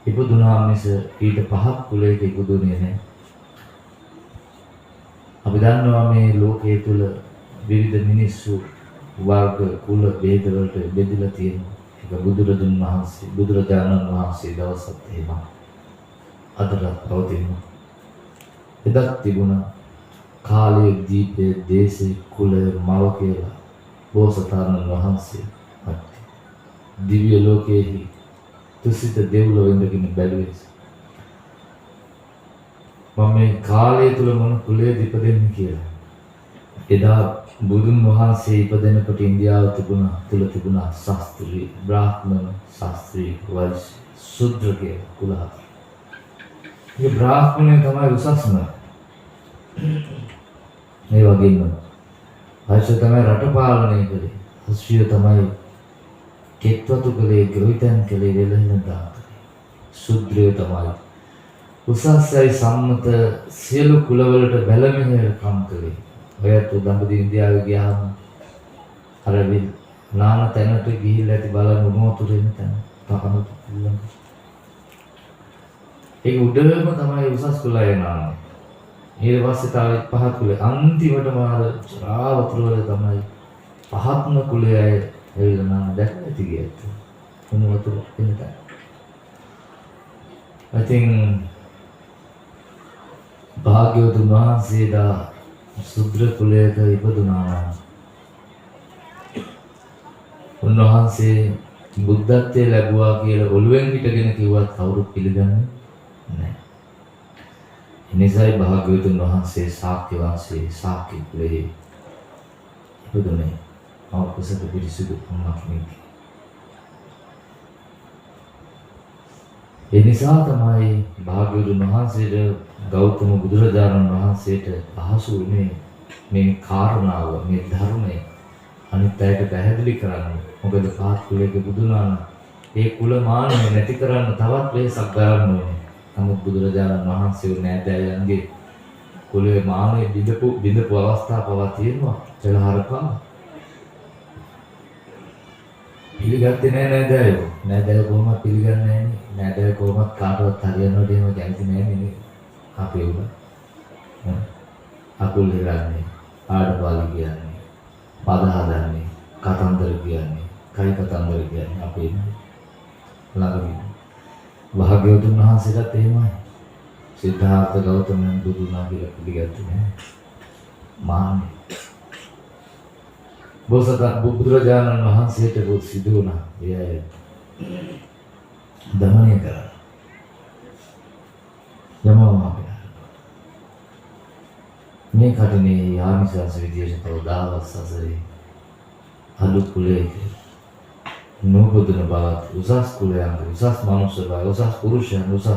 ඉපදුනා මිස ඊට පහත් කුලයක ඉපදුනේ නැහැ. අපි දන්නවා මේ ලෝකයේ තුල විවිධ මිනිස්සු වර්ග කුල ભેද වලට බෙදලා තියෙනවා. ඒක බුදුරජාණන් වහන්සේ දවසත් එහෙම අදටත් පවතිනවා. එදත් තිබුණා කාලයේ දීපේ දේශේ කුල මව කියලා බෝසතාණන් වහන්සේ දිව්‍ය ලෝකයේ තුසිත දෙව්ලොව ඉඳගෙන බැලුවේ. මම මේ කාලය තුල මොන කුලයේද ඉපදෙන්නේ කියලා. එදා බුදුන් වහන්සේ ඉපදෙනකොට ඉන්දියාව තිබුණා ශාස්ත්‍රීය බ්‍රාහ්මණ ශාස්ත්‍රීය වෛශ්‍ය ශුද්‍ර කියලා කුල හතර. මේ බ්‍රාහ්මණය තමයි උසස්ම. මේ වගේම වෛශ්‍ය තමයි රට පාලනය කළේ. ශුද්‍රිය තමයි කෙත්වතු කළේ, ගෘහිතන් කළේ, වෙලෙන දාතේ. ශුද්‍රිය තමයි උසස්යි සම්මත සියලු කුලවලට බැලමෙහෙර කම් කළේ. ඔයත් දඹදිව ඉන්දියාවේ ගියාම අර නාන තැනට ගිහිල්ලා ඇති බලන්න උණු වතුර එන තැන තකන පිළිගන්න. ඒක උඩම තමයි උසස් කුලය නාන්නේ. ඊට පස්සේ තව පහත් කුලය අන්තිමටම අර රා වතුර වල තමයි පහත්ම කුලය ඇවිල්ලා නාන දැක්ක ඇති ගියත් උණු වතුර එන තැන. I think භාග්‍යවතුන් වහන්සේලා සුද්‍ර කුලයක ඉපදුනා. උන්වහන්සේ බුද්ධත්වයේ ලැබුවා කියලා ඔළුවෙන් හිටගෙන කිව්වත් කවුරුත් පිළිගන්නේ නැහැ. එනිසායි භාග්‍යවතුන් වහන්සේ ශාක්‍ය වංශයේ ශාක්‍ය කුලයේ ඉපදුනේ. අවකුසක පිරිසිදු වුණා කෙනෙක්. ඒ නිසා තමයි භාග්‍යවතුන් වහන්සේට ගෞතම බුදුරජාණන් වහන්සේට පහසු වුණේ මේ කාරණාව, මේ ධර්මය අනිත් අයට පැහැදිලි කරන්න. මොකද පාත් කුලයක බුදුනාන ඒ කුල මානය නැති කරන්න තවත් වෙහසක් ගන්න ඕනේ. නමුත් බුදුරජාණන් වහන්සේ නෑදෑයන්ගේ කුලයේ මානය බිඳපු අවස්ථා පවා තියෙනවා. චලහරකා පිළිගත්තේ නෑ නෑදෑයෝ. නෑදෑයෝ කොහොමද පිළිගන්නේ නෑනේ. නෑදෑයෝ කොහොමද කාටවත් හරියනවට එහෙම කැමති නෑනේ නේ. අපේ උන. අකුල් හෙලන්නේ, ආඩපාලි කියන්නේ, පද හදන්නේ, කතන්දර කියන්නේ, කයි කතන්දර කියන්නේ අපේ ළඟදී. භාග්‍යවතුන් වහන්සේටත් එහෙමයි. සිද්ධාර්ථ ගෞතමයන් බුදුනා කියලා පිළිගත්තේ නෑ. මාන්නේ. බුදුරජාණන් වහන්සේට සිදු වුණා. එය දමනය කරා. යමවා මේ කටිනේ යානිසංස විදියට කවදාවත් සසරේ අලු කුලයක නූපදින බවත් උසස් කුලයන් උසස් මනුෂ්‍ය බව උසස් පුරුෂයන් උසස්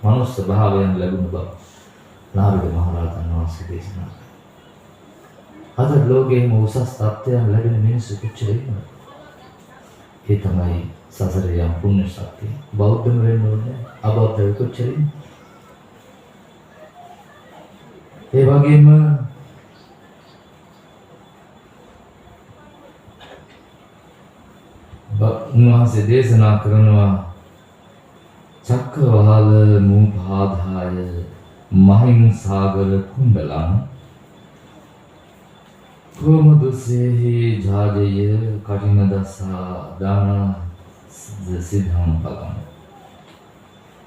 මනුෂ්‍ය භාවයන් ලැබුණ බව නාරද මහරහතන් වහන්සේ දේශනා කළා. අද ලෝකයේම උසස් තත්ත්වයන් ලැබෙන මිනිස්සු කොච්චර ඉන්නවද? ඒ තමයි සසරේ යම් පුණ්‍ය ශක්තිය. බෞද්ධම වෙන්න ඕනේ අබෞද්ධ කොච්චර ඉන්නවද? ඒ වගේම උන්වහන්සේ දේශනා කරනවා චක්කවාල මූපාදාය මහින් සාගර කුණ්ඩලං කොමදුසේහි ජාජය කටින දසා දාන සිද්ධම් බලං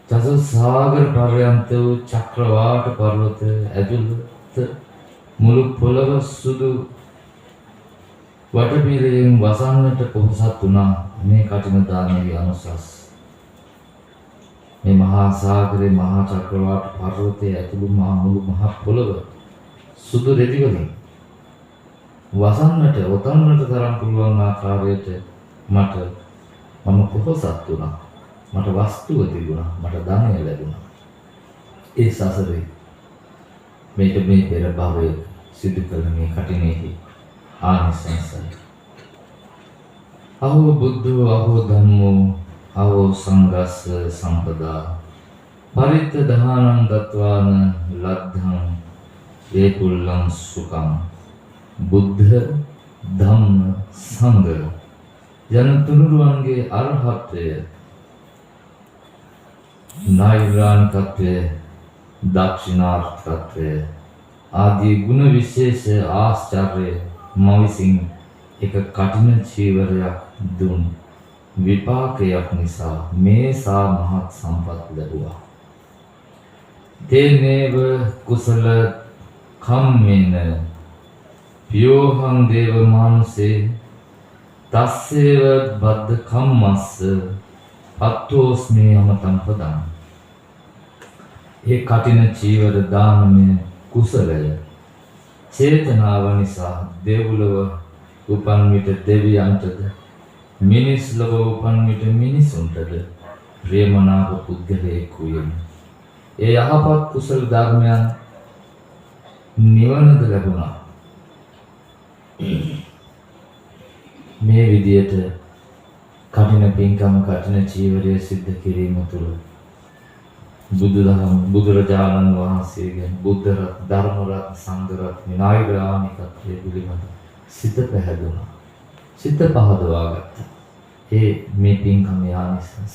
චතු සාගර පර්යන්ත චක්‍රවාට පර්වත ඇතුළත මුළු පොළව සුදු වටපිරයෙන් වසන්නට පොහොසත් වුණා මේ කටින දානයේ අනුසස්. මේ මහා සාගරේ මහා චක්‍රවාට පර්වතයේ ඇතුළු මුළු මහා පොළව සුදු රෙදි වලින් වසන්නට ඔතන්නට තරම් පුළුවන් ආකාරයට මම පොහොසත් වුණා. මට වස්තුව තිබුණා, මට ධනය ලැබුණා. ඒ සසරේ මේක මේ පෙර භවයේ සිදු කළ මේ කටිනේහි ආනිසංසය. අහෝ බුද්ධෝ අහෝ ධම්මෝ අහෝ සංඝස්ස සම්පදා පරිත්ත දහානං දත්වාන ලද්ධං ඒකුල්ලං සුඛං බුද්ධ ධම්ම සංඝ යන තුනුරුවන්ගේ අරහත්ත්වය නෛර්යානිකත්වය දක්ෂිනාර්ථකත්වය ආදී ගුණ විශේෂ ආශ්චර්ය මම විසින් එක කටින චීවරයක් දුන් විපාකයක් නිසා මේ සා මහත් සම්පත් ලැබුවා. තේනේව කුසල කම්මේන පියෝහං දේව මානුසේ තස්සේව බද්ද කම්මස්ස අත්තෝස්මේ අමතං පදං. ඒ කටින චීවර දානමය කුසලය චේතනාව නිසා දෙව්ලොව උපන් විට දෙවියන්ටද මිනිස් ලොව උපන් විට මිනිසුන්ටද ප්‍රේමනාප පුද්ගලයෙකු වෙමි. ඒ යහපත් කුසල ධර්මයන් නිවනද ලැබුණා. මේ විදියට කටින පින්කම කටින චීවරය සිද්ධ කිරීම තුළ බුදුදහම බුදුරජාණන් වහන්සේගෙන් බුද්ධ රත්න ධර්ම රත්න සංඝ රත්න විනායකත්වයේ පිළිබඳ සිත පැහැදුනා. සිත පහදවා ගත්තා. මේ පින්කම ආනිසංස.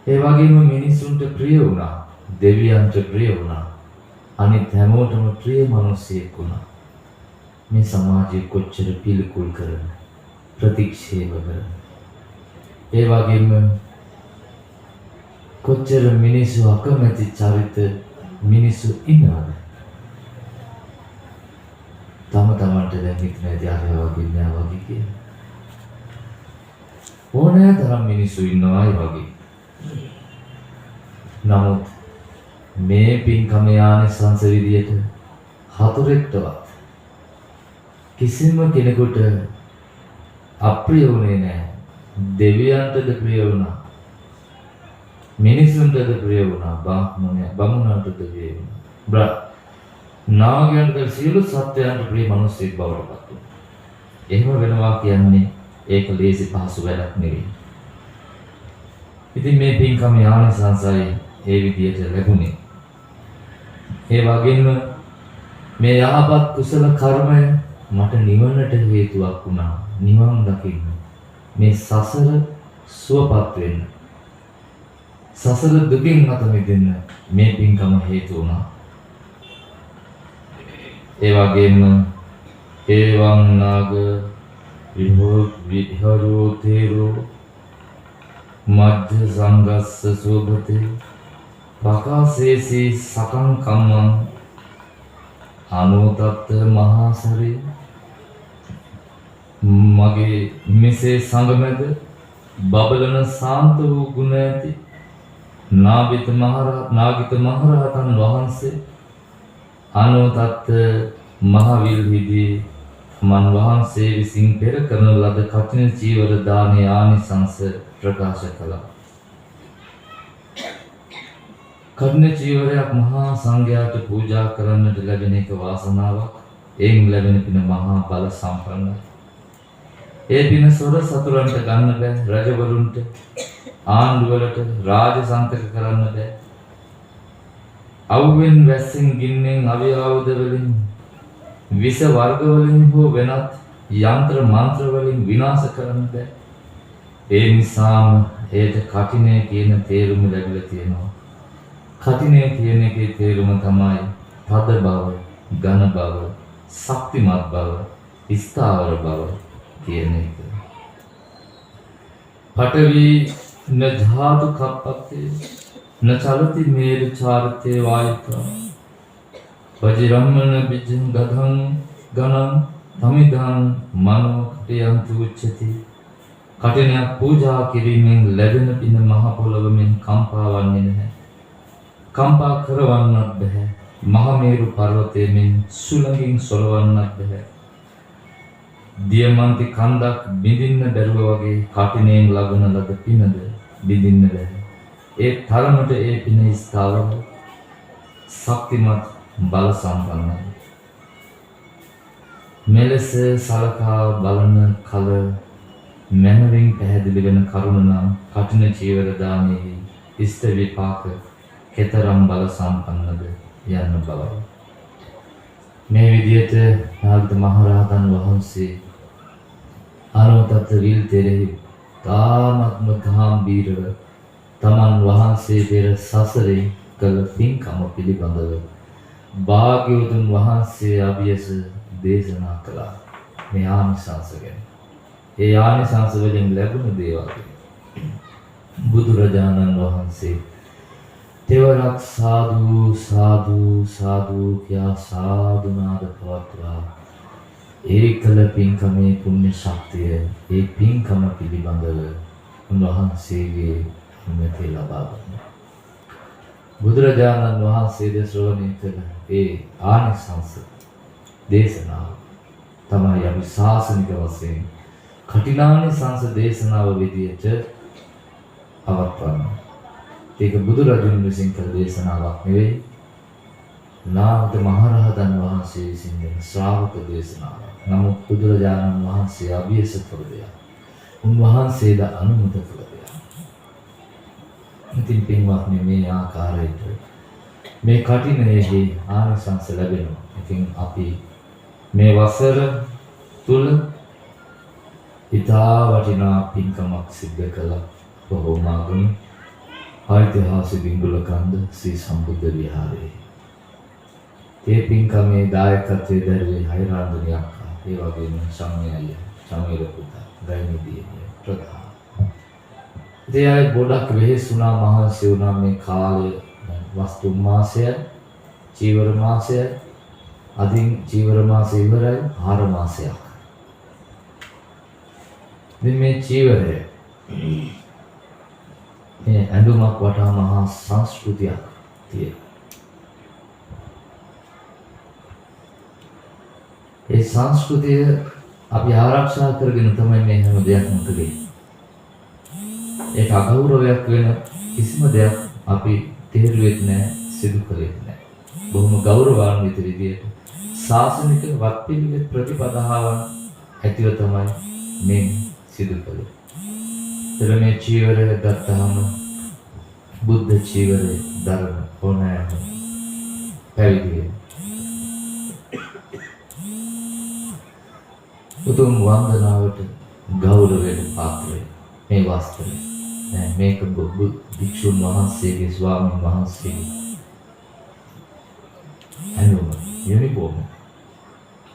ඒ වගේම මිනිසුන්ට ප්‍රිය වුණා. දෙවියන්ට ප්‍රිය වුණා. අනිත් හැමෝටම ප්‍රිය මිනිසෙක් වුණා. මේ සමාජයේ කොච්චර පිළිකුල් කරන ප්‍රතික්ෂේප කරන ඒ වගේම කොච්චර මිනිස්සු අකමැති චරිත මිනිස්සු ඉන්නවද? තමන්ට දැන් හිතන්නේ ආරය වගේ නෑ වගේ කියලා. ඕනෑ තරම් මිනිස්සු ඉන්නවා ඒ වගේ. නමුත් මේ පින්කමේ ආනිසංස විදියට හතුරෙක්ටවත් කිසිම කෙනෙකුට අප්‍රිය වුණේ නෑ. දෙවියන්ටද ප්‍රිය වුණා. මිනිසුන්ටද ප්‍රිය වුණා. බමුණන්ටද ප්‍රිය වුණා. නාගයන්ට සියලු සත්වයන්ට ප්‍රිය මිනිසෙක් බවට පත් වුණා. එහෙම වෙනවා කියන්නේ ඒක ලේසි පහසු වැඩක් නෙවෙයි. ඉතින් මේ පින්කමේ ආනිසංසයි ඒ විදියට ලැබුණේ. ඒ වගේම මේ යහපත් කුසල කර්මය මට නිවනට හේතුවක් වුණා. නිවන් දකින්න. මේ සසර සුවපත් වෙන්න. සසර දුකින් අත මිදෙන්න මේ පින්කම හේතු වුණා. ඒ වගේම ඒවං නාග විහරෝ තේරෝ මධ්‍ය සංගස්ස සෝභතේ පකාසේසී සකං කම්මං අනුතත්ත මහාසරේ. මගේ මෙසේ සංගමෙද බබලන සාන්ත වූ ගුණ ඇති නාගිත මහරහතන් වහන්සේ අනුතත්ත මහවිල්හිදී මන් වහන්සේ විසින් පෙර කරන ලද කඨින චීවර දානයේ ආනිසංස ප්‍රකාශ කළා. කඨින චීවරයක් මහා සංඝයාට පූජා කරන්නට ලැබෙන එක වාසනාවක්. එයින් ලැබෙන පින මහා බල සම්පන්නයි. ඒ පින සොර සතුරන්ට ගන්න බෑ. රජවරුන්ට ආණ්ඩුවලට රාජසන්තක කරන්න බෑ. අවුවෙන් වැස්සෙන් ගින්නෙන් අවියාවුද වලින් විස වර්ග වලින් හෝ වෙනත් යන්ත්‍ර මන්ත්‍ර වලින් විනාශ කරන්න බෑ. ඒ නිසාම ඒට කඨිනය කියන තේරුම ලැබිලා තියෙනවා. කඨිනය කියන එකේ තේරුම තමයි පද බව, ඝන බව, ශක්තිමත් බව, ස්ථාවර බව කියන එක. පඨවි න ධාතු කප්පත්තේ න චලති මේරු චාරිතේ වායුකා වජිරම්මන බිජං ගධං ගණං තමිදං මනෝ කටයන්තු උච්චති. කඨිනයක් පූජා කිරීමෙන් ලැබෙන පින මහ පොළොවෙන් කම්පා වන්නේ නැහැ. කම්පා කරවන්නත් බෑ. මහ මේරු පර්වතයෙන් සුළඟින් සොලවන්නත් බෑ. දියමන්ති කන්දක් බිඳින්න බැරුව වගේ කඨිනයෙන් ලබන ලද පිනද බිඳින්න බෑ. ඒ තරමට ඒ පින ස්ථාවර ශක්තිමත් බල සම්පන්නයි. මෙලෙස සලකා බලන කල මනරින් පැහැදිලි වෙන කරුණ නම් කඨින චීවර දානයේ ඉෂ්ට විපාක කෙතරම් බල සම්පන්නද යන්න බවයි. මේ විදිහට නාග මහරහතන් වහන්සේ අනුතත් විල් තෙරෙහි තාමත්ම ගාම්භීරව තමන් වහන්සේ පෙර සසරේ කළ පින්කම පිළිබඳව භාග්‍යවතුන් වහන්සේ අභියස දේශනා කළා. මේ ආනිසංස ගැන. ඒ ආනිසංස වලින් ලැබුණු දේවල් බුදුරජාණන් වහන්සේ තෙවරක් සාදු සාදු සාදු කියා සාදුනාද පවත්වා ඒකල පින්කමේ පුණ්‍ය ශක්තිය ඒ පින්කම පිළිබඳව උන්වහන්සේගේ මෙතේ ලබා ගන්න. බුදුරජාණන් වහන්සේ ශ්‍රවණය කළ ඒ ආනිසංස දේශනාව තමයි අපි ශාසනික වශයෙන් කඨිනානිසංස දේශනාව විදියට පවත්වන්නේ. ඒක බුදුරජුන් විසින් කළ දේශනාවක් නෙවෙයි. නාග මහරහතන් වහන්සේ විසින් දෙන ශ්‍රාවක දේශනාවක්. නමුත් බුදුරජාණන් වහන්සේ අභියස කළ දෙයක්. උන්වහන්සේද අනුමත කළ දෙයක්. ඉතින් පින්වත්නි මේ ආකාරයට මේ කටිනයේදී ආනිසංස ලැබෙනවා. ඉතින් අපි මේ වසර තුල ඉතා වටිනා පින්කමක් සිද්ධ කළා. බොහෝමාගම ඓතිහාසික ඉඟුලකන්ද ශ්‍රී සම්බුද්ධ විහාරයේ. ඒ පින්කමේ දායකත්වයේ දරුවේ හයිරාන්දනි අක්කා, ඒ වගේම සම්මයය, සමීර පුතා, ගයිනිදී ප්‍රධාන. ඉතින් අය ගොඩක් වෙහෙසුණා, මහන්සි වුණා. මේ කාලය වස්තු මාසය, චීවර මාසය, අදින් චීවර මාසය ඉවරයි, 4 මාසයක්. මේ චීවරය මේ ඇඳුමක් වටා මහා සංස්කෘතියක් තියෙනවා. ඒ සංස්කෘතිය අපි ආරක්ෂා කරගෙන තමයි මේ හැම දෙයක්ම කරේ. ඒක අගෞරවයක් වෙන කිසිම දෙයක් අපි තේරුවෙත් නැහැ, සිදු කළෙත් නැහැ. බොහොම ගෞරවාන්විත විදියට ශාසනික වත්පිළිවෙත් ප්‍රතිපදාවන් ඇතිව තමයි මේ සිදු කළේ. මේ චීවරය ගත්තාම බුද්ධ චීවරය දරන ඕනෑම පැවිදිය උතුම් වන්දනාවට ගෞරවයට පාත්‍රය මේ වස්ත්‍රය. මේක බුද්ධ භික්ෂුන් වහන්සේගේ, ස්වාමීන් වහන්සේගේ ඇඳුම, යුනිෆෝම්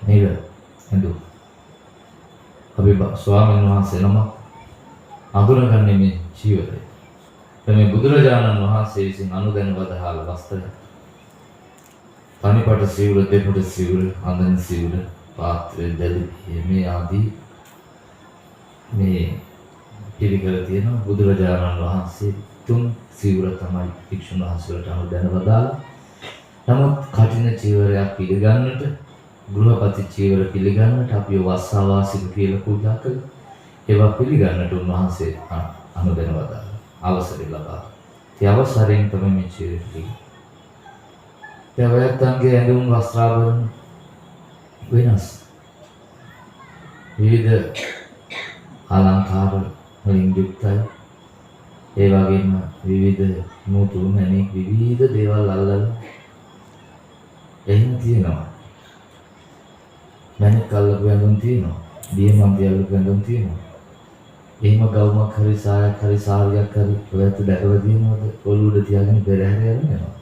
නේද? ඇඳුම අපි ස්වාමීන් වහන්සේ නම අඳුරගන්නේ මේ චීවරය. මේ බුදුරජාණන් වහන්සේ විසින් අනුදැන වදාළ වස්ත්‍රය. තනිපට සිවුර, දෙපට සිවුර, අඳින සිවුර, පාත්‍රය, දැලි මේ ආදී මේ පිළිකර තියෙන බුදුරජාණන් වහන්සේ තුන් සිවුර තමයි භික්ෂුන් වහන්සේලාට අනුදැන වදාළා. නමුත් කඨින චීවරයක් පිළිගන්නට, ගෘහපති චීවර පිළිගන්නට අපි වස්සාවාසික කියලා පූජා කළා. ඒවා පිළිගන්නට උන්වහන්සේ අනුදැන වදාළා. අවසරය ලබා. ඒ අවසරයෙන් තමයි මේ චීවර පිළිගන්නේ. දෙවියන්ගේ ඇඳුම් වස්ත්‍රාභරණ වෙනස්. විවිධ අලංකාර වලින් යුක්තයි. ඒ වගේම විවිධ මුතු මැණික් විවිධ දේවල් අල්ලලා එහෙම තියෙනවා. මැණික් අල්ලපු ඇඳුම් තියෙනවා. දියමන්ති අල්ලපු ඇඳුම් තියෙනවා. එහෙම ගවුමක් හරි සායක් හරි සාරියක් හරි ඔයත් දැකලා තියෙනවද? ඔළුවට තියාගෙන පෙරහැර යනවා.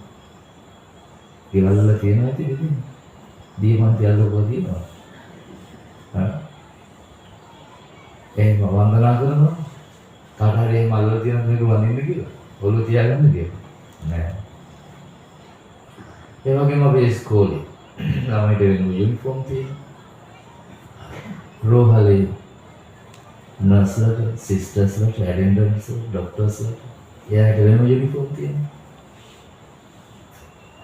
ගෙවල් වල තියෙනවා ඇති ඉතින්. දියමන්ති අල්ලපුවා තියෙනවා. එහෙම වන්දනා කරනවා. කාට හරි එහෙම අල්ලලා තියෙන මේක වඳින්න කියලා. ඔළුව තියාගන්න කියලා. නෑ. ඒ වගේම අපි ඉස්කෝලේ ළමයිට වෙන යුනිෆෝම් තියෙනවා. රෝහලේ නර්ස්ලට, සිස්ටර්ස්ලට, ඇටෙන්ඩන්ට්ස්ලට, ડોක්ටර්ස්ලට එයාට වෙනම යුනිෆෝම් තියෙනවා.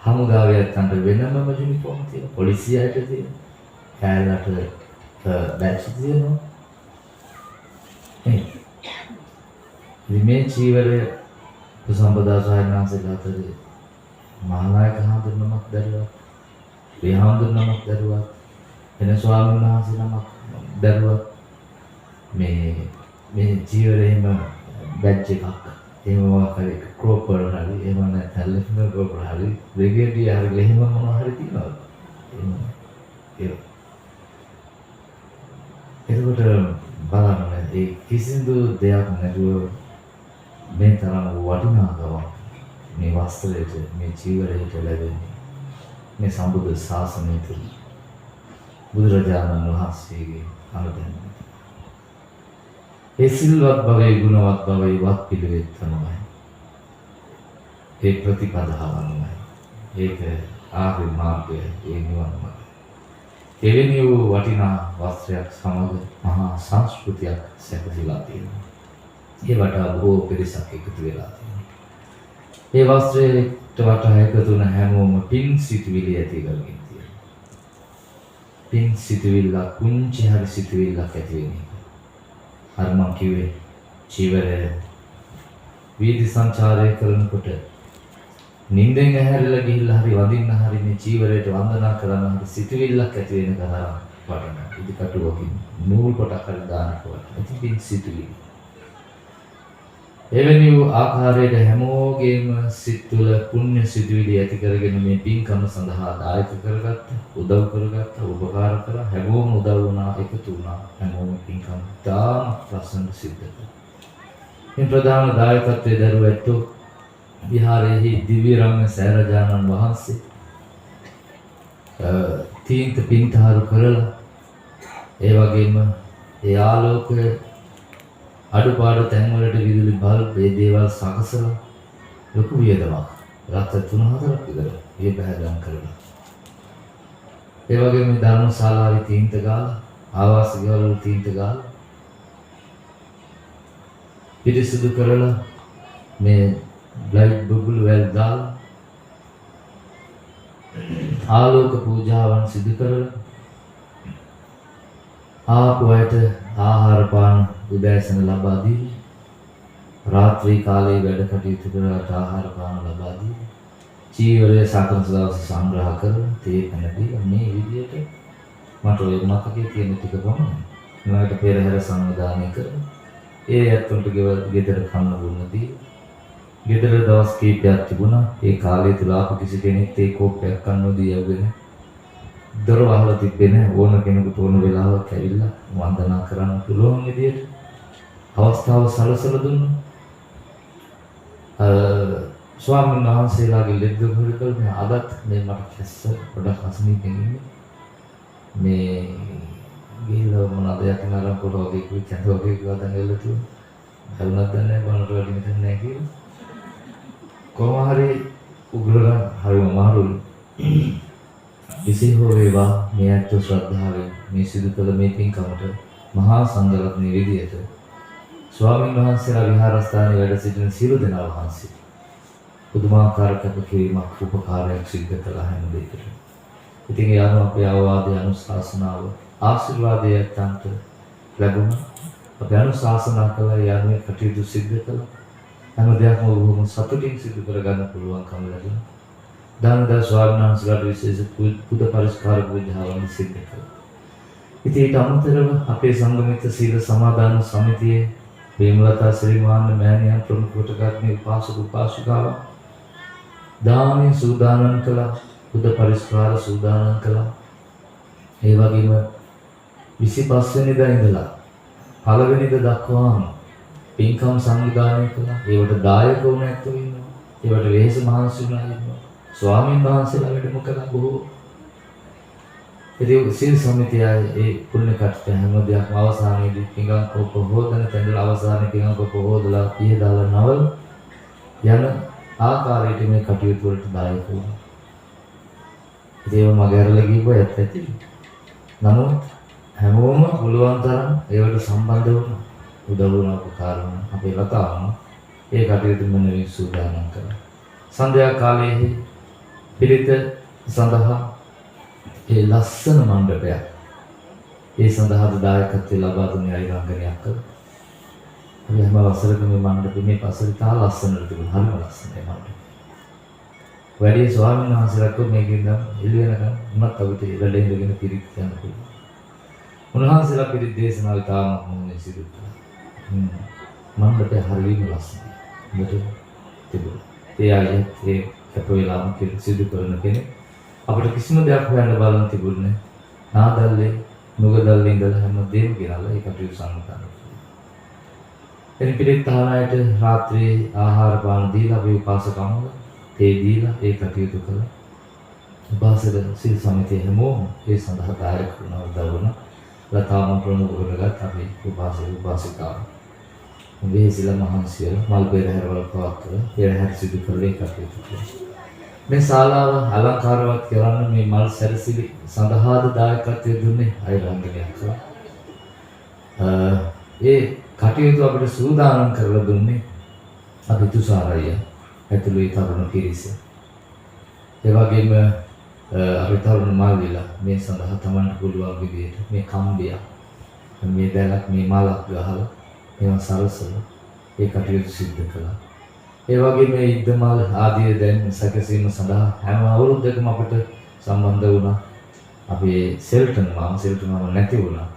හමුදාවේට වෙනම යුනිෆෝම් තියෙනවා. පොලිසියට තියෙනවා. කෑල්ලට බැච් තියෙනවා. මේ චීවරය සම්බදා සායනාංශලා අතරේ මහානායක හඳුන්වමක් දරුවා, විහාඳුන්වමක් දරුවා, වෙන ස්වාමීන් වහන්සේ නමක් දරුවා මේ චීවරේම බැච් එකක් එහෙම වගේ ක්‍රෝපර් හරි එහෙම නැත්නම් ලෙෆ්ටනන්ට් ක්‍රෝපර් හරි බ්‍රිගේඩියර් හරි එහෙම මොනවා හරි තියෙනවද? එතකොට බලන්න ඒ කිසිදු දෙයක් නැතුව මේ තරම් වටිනාකමක් මේ වස්ත්‍රයට, මේ චීවරයට ලැබෙන්නේ මේ සම්බුද්ධ ශාසනය තුළ බුදුරජාණන් වහන්සේගේ අනුදැන. ඒ සිල්වත් භවයේ, ගුණවත් භවයේ වත් පිළිවෙත් තමයි. ඒ ප්‍රතිපදාවන්මයි. ඒක ආර්ය මාර්ගය, ඒ නිවනමයි. එවැනි වූ වටිනා වස්ත්‍රයක් සමග මහා සංස්කෘතියක් සැකසීලා තියෙනවා. ඒ වටා බොහෝ පිරිසක් එකතු වෙලා තියෙනවා. ඒ වස්ත්‍රයට වටා එකතු වුණ හැමෝම පින් සිතුවිලි ඇති කරගෙන තියෙනවා. පින් සිතුවිල්ල, කුංචි හරි සිතුවිල්ලක් ඇති වෙන්නේ. අර මං කිව්වේ චීවරය වීදි සංචාරය කරනකොට නිින්දෙන් ඇහැරලා ගිහිල්ලා හරි වඳින්න හරි මේ චීවරයට වන්දනා කරන්න හරි සිතුවිල්ලක් ඇති වෙන තරම් වටන. ඉදිකටුවකින් නූල් කොටක් හරි දානකොට ඉතින් පින් සිතුවිලි. එවැනි වූ ආකාරයට හැමෝගේම සිත් තුළ පුණ්‍ය සිතුවිලි ඇති කරගෙන මේ පින්කම සඳහා දායක කරගත්ත, උදව් කරගත්ත, උපකාර කරා, හැමෝම උදව් වුණා, එකතු වුණා. හැමෝම පින්කම තාම ලස්සනට සිද්ධ කළා. මේ ප්‍රධාන දායකත්වයේ දරුව ඇත්තෝ විහාරයේහි දිව්‍ය රම්‍ය සෑරජානන් වහන්සේ තීන්ත පින්තහරු කරලා ඒ වගේම ඒ ආලෝකය අඩුපාඩු තැන්වලට විදුලි බල්බ් ඒ දේවල් සකසලා ලොකු වියදමක් රාත්‍රී 3-4ක් විතර ඒ බහැදම් කරලා ඒ වගේම මේ ධර්මශාලාවේ තීන්ත ගාලා ආවාස ගෙවල් තීන්ත ගාලා පිරිසිදු කරලා මේ ලයිට් බුබුලු වැල් දාලා ආලෝක පූජාවන් සිදු කරලා ආපු අයට ආහාර පාන උදෑසන ලබා දී රාත්‍රී කාලයේ වැඩ කටයුතු කරලා ආහාර පාන ලබා දී චීවරය සාකච්ඡාවස සංග්‍රහ කරලා තේ පැනදී මේ විදියට මට ඔය මතකයේ තියෙන ටික පමණයි. ඊළඟට පෙරහැර සංවිධානය කරලා ඒ ඇත්තන්ට ගෙදර කන්න බොන්නදී ගෙදර දවස් කීපයක් තිබුණා. ඒ කාලය තුල ආපු කිසි කෙනෙක් ඒ කෝප්පයක් කන්නෝදී යවගෙන දොර වහලා තිබ්බේ නැහැ. ඕන කෙනෙකුට ඕන වෙලාවක ඇවිල්ලා වන්දනා කරන්න පුළුවන් විදියට අවස්ථාව සලසලා දුන්නා. ස්වාමීන් වහන්සේලාගේ ලෙඩ දුරුකල් මේ අදත් මේ මට කැස්ස පොඩක් අසනීපෙන් ඉන්නේ. මේ ගිහිල්ලා මොනවද යකින් අරන් කොට වගේ කිව්ව චන්ද වගේ කිව්වා දැන් එල්ල තියෙනවා. හරුණක් දන්නේ නැහැ බනට වැඩි මෙතන නැහැ කියලා. කොහොම හරි උගලලා හරිම මාරුයි. විශේෂ වේවා මේ අත් ශ්‍රද්ධාවෙන් මේ සිදු කළ මේ පින්කමට මහා සංඝරත්නයේ විදියට ස්වාමීන් වහන්සේලා විහාරස්ථානයේ වැඩ සිටින සියලු දෙනා වහන්සේ පුදුමාකාර කැපකිරීමක් උපකාරයක් සිද්ධ කළා හැම දෙයකට. ඉතින් ඒ අනුව අපේ අවවාදය අනුශාසනාව ආශිර්වාදය ඇත්තන්ට ලැබුණා. අපි අනුශාසනා කළා ඒ අනුව කටයුතු සිද්ධ කළා. හැම දෙයක්ම බොහොම සතුටින් සිදු කරගන්න පුළුවන්කම ලැබුණා. දානදා ස්වාමීන් වහන්සේලාට විශේෂ පුද පරිස්කාර පූජාවන් සිද්ධ කළා. ඉතින් ඊට අමතරව අපේ සංගමිත සීල සමාදාන සමිතියේ ප්‍රේමලතා ශ්‍රීමාන්න මෑණියන් ප්‍රමුඛ කොටගත් උපාසක උපාසිකාවන් දානේ සූදානම් කළා. පුද පරිස්කාර සූදානම් කළා. ඒ වගේම 25 වෙනිදා ඉඳලා පළවෙනිදා දක්වාම පින්කම් සංවිධානය කළා. ඒවට දායක වුණ ඇත්තෝ ඉන්නවා. ඒවට වෙහෙස මහන්සි වුණා ඉන්නවා. ස්වාමීන් වහන්සේලා වැඩම කළා බොහෝ. ඉතින් සීල සමිතියයි ඒ පුණ්‍ය කට්ටිය හැම දෙයක්ම අවසානයේදී පින්කම් කෝප හොදන තැන්වල අවසානයේ පින්කම් කෝප හොදලා පියදාලා නවල යන ආකාරයට මේ කටයුතු වලට දායක වුණා. ඉතින් මගේ අරලා ගිහුවා ඇත්ත. නමුත් හැමෝම පුළුවන් තරම් ඒවට සම්බන්ධ වුණා. උදව් වුණා උපකාර වුණා. අපේ ලතාවම ඒ කටයුතු මොන සූදානම් කළා. සන්ධ්‍යා කාලයේ පිළිත සඳහා ඒ ලස්සන මණ්ඩපයක් ඒ සඳහා දායකත්වය ලබා දුන්නේ අයිරංගනයක් කළා. අපි හැම වසරකම මේ මණ්ඩපෙ මේ පසල තා ලස්සනට තිබුණා. හරිම ලස්සනයි මණ්ඩපය. වැඩි ස්වාමීන් වහන්සේලාට මේකෙන් නම් එළි වෙනකම් උනත් අපිට වැඩ ඉඳගෙන පිරිත් කියන්න පුළුවන්. උන්වහන්සේලා පිරිත් දේශනාව තාම මොන්නේ සිදු කළා. මණ්ඩපය හරිම ලස්සනයි. මොකද තිබුණා. ඒ අය ඒ කැප වෙලාම සිදු කරන කෙනෙක් අපිට කිසිම දෙයක් හොයන්න බලන්න තිබුණේ නාදල්ලේ නුගදල්ලේ ඉඳලා හැම දෙයක්ම ගෙනල්ලා ඒ කටයුතු සම්පූර්ණ කළා. එනි පිළිත් තහනායට රාත්‍රියේ ආහාර පාන දීලා අපි උපාසකම්ම තේ දීලා ඒ කටයුතු කළා. උපාසක සීල සමිතිය හැමෝම ඒ සඳහා දායක වුණා උදව්වන ලතාම ප්‍රමුඛ කරගත් අපි උපාසක උපාසිකාව. මේ සිල මහන්සිය මල් පෙරහැරවල පවත්වලා පෙරහැර සිදු කරලා කටයුතු කළා. මේ ශාලාව අලංකාරවත් කරන්න මේ මල් සැරසිලි සඳහාද දායකත්වය දුන්නේ අයිරංගනයක්. ඒ කටයුතු අපිට සූදානම් කරලා දුන්නේ අපි තුසාරය ඇතුළු ඒ තරුණ පිරිස. ඒ වගේම අපි තරුණ මල්විලා මේ සඳහා තමන්ට පුළුවන් විදිහට මේ කම්බිය මේ දැලක් මේ මලක් ගහලා ඒවා සරසලා ඒ කටයුතු සිද්ධ කළා. ඒ වගේම මේ ඉද්දමල් ආදී දැන් සැකසීම සඳහා හැම අවුරුද්දකම අපිට සම්බන්ධ වුණා. අපි සෙල්ටන් මාම නැති වුණා.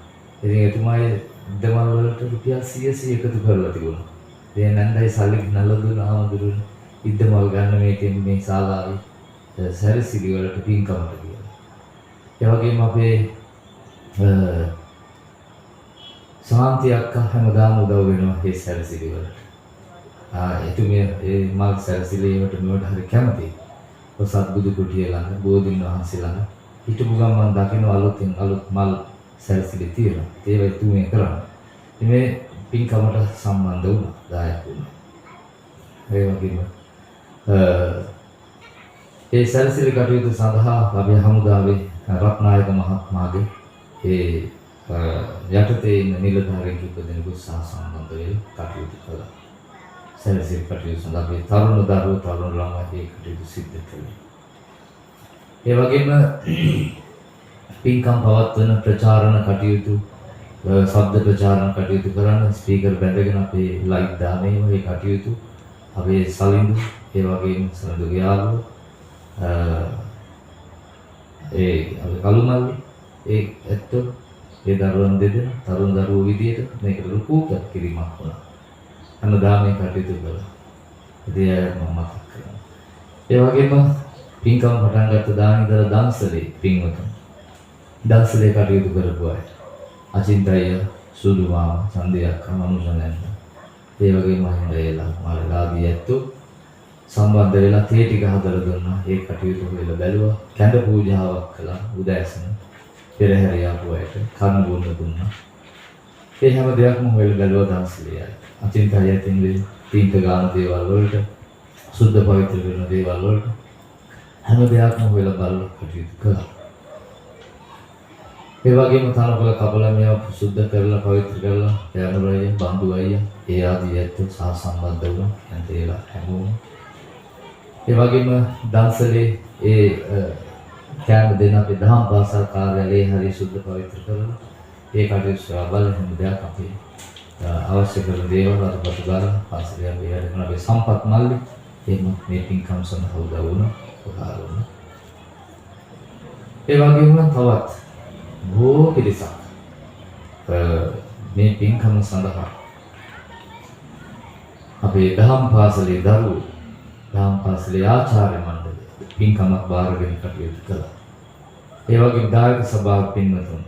ඉතින් එතුමායි ඉද්දමල් වලට රුපියල් 100 එකතු කරලා තිබුණා. ඒ නැන්දයි සල්ලි ගෙනල්ලා දුන්නා හාමුදුරුවනේ. ඉද්දමල් ගන්න මේකෙන් මේ ශාලාවේ සැරසිලි වලට පින්කමට කියලා. ඒ වගේම අපේ ශාන්ති අක්කා හැමදාම උදව් වෙනවා මේ සැරසිලි වලට. එතුමිය ඒ මල් සැරසිලි වලට මෙවට හරි කැමතියි. ඔය සත්බුදු කුටිය ළඟ බෝධින් වහන්සේ ළඟ හිටපු ගමන් දකින්න අලුත් මල් සැරසිලි තියෙනවා. ඒවා එතුමිය කරන්නේ. මේ පින්කමට සම්බන්ධ වුණා, දායක වුණා. ඒ වගේම ඒ සැරසිලි කටයුතු සඳහා අපේ හමුදාවේ රත්නායක මහත්මයාගේ ඒ යටතේ ඉන්න නිලධාරීන් කිහිප දෙනෙකු සහ සම්බන්ධ වෙලා කටයුතු කළා. සැරසිලි කටයුතු සඳහා මේ තරුණ දරුවෝ තරුණ ළමයි මේ කටයුතු සිදු කළේ. ඒ වගේම පින්කම් පවත්වන ප්‍රචාරණ කටයුතු ශබ්ද ප්‍රචාරණ කටයුතු කරන ස්පීකර් බැඳගෙන අපේ ලයිට් දාන්නේ මේ කටයුතු අපේ සලින්දු ඒ වගේම සඳුගේ යාළුවෝ ඒ කලුමල්ලි ඒ ඇත්තෝ ඒ දරුවන් දෙදෙනා තරුණ දරුවෝ විදියට මේකට ලොකු කැපකිරීමක් වුණා. හැමදාම මේ කටයුතු කළා. ඉතින් මම මතක් කරනවා. ඒ වගේම පින්කම් පටන් ගත්ත දාන ඉඳලා දන්සලේ පින්වතුන් දන්සලේ කටයුතු කරපු අය අචින්තය සුදු මාම චන්දයක් මනුෂ්‍යයන් ඒ වගේම හින්දේලා මාළාදී ඇත්තෝ සම්බන්ධ වෙලා තේ ටික හදලා දුන්නා. ඒ කටයුතු වල බැලුවා. කැඳ පූජාවක් කළා උදෑසන පෙරහැර ආපු අයට කර්ම බොන්න දුන්නා. ඒ හැම දෙයක්ම හොයලා බැලුවා දන්සලේ අය. අචින්තය ඇතින්ලේ තීන්ත ගාන දේවල් වලට සුද්ධ පවිත්‍ර වෙන දේවල් වලට හැම දෙයක්ම හොයලා බලලා කටයුතු කළා. ඒ වගේම තනකොළ කපලා මේවා සුද්ධ කරලා පවිත්‍ර කරලා යනුරය බඳු අයියා ඒ ආදී ඇත්තෝ සහ සම්බන්ධ වුණා. එතේලා හැමෝම ඒ වගේම දන්සලේ ඒ කැම දෙන අපේ දහම් පාසල් කාර්යාලයේ හරි සුද්ධ පවිත්‍ර කරලා ඒ කටයුතු සබල හැම දෙයක් අපේ අවශ්‍ය කරන දේවල් අතපසු ගාලා පාසලේ අපි වැඩ අපේ සම්පත් මල්ලි එහෙම මේ පින්කම් සඳහා උදව් වුණා. උපකාර වුණා. ඒ වගේම තවත් බොහෝ පිරිසක් මේ පින්කම සඳහා අපේ දහම් පාසලේ දරුවෝ දහම් පාසලේ ආචාර්ය මණ්ඩලය පින්කමක් බාරගෙන කටයුතු කළා. ඒ වගේම දායක සභාව පින්වතුන්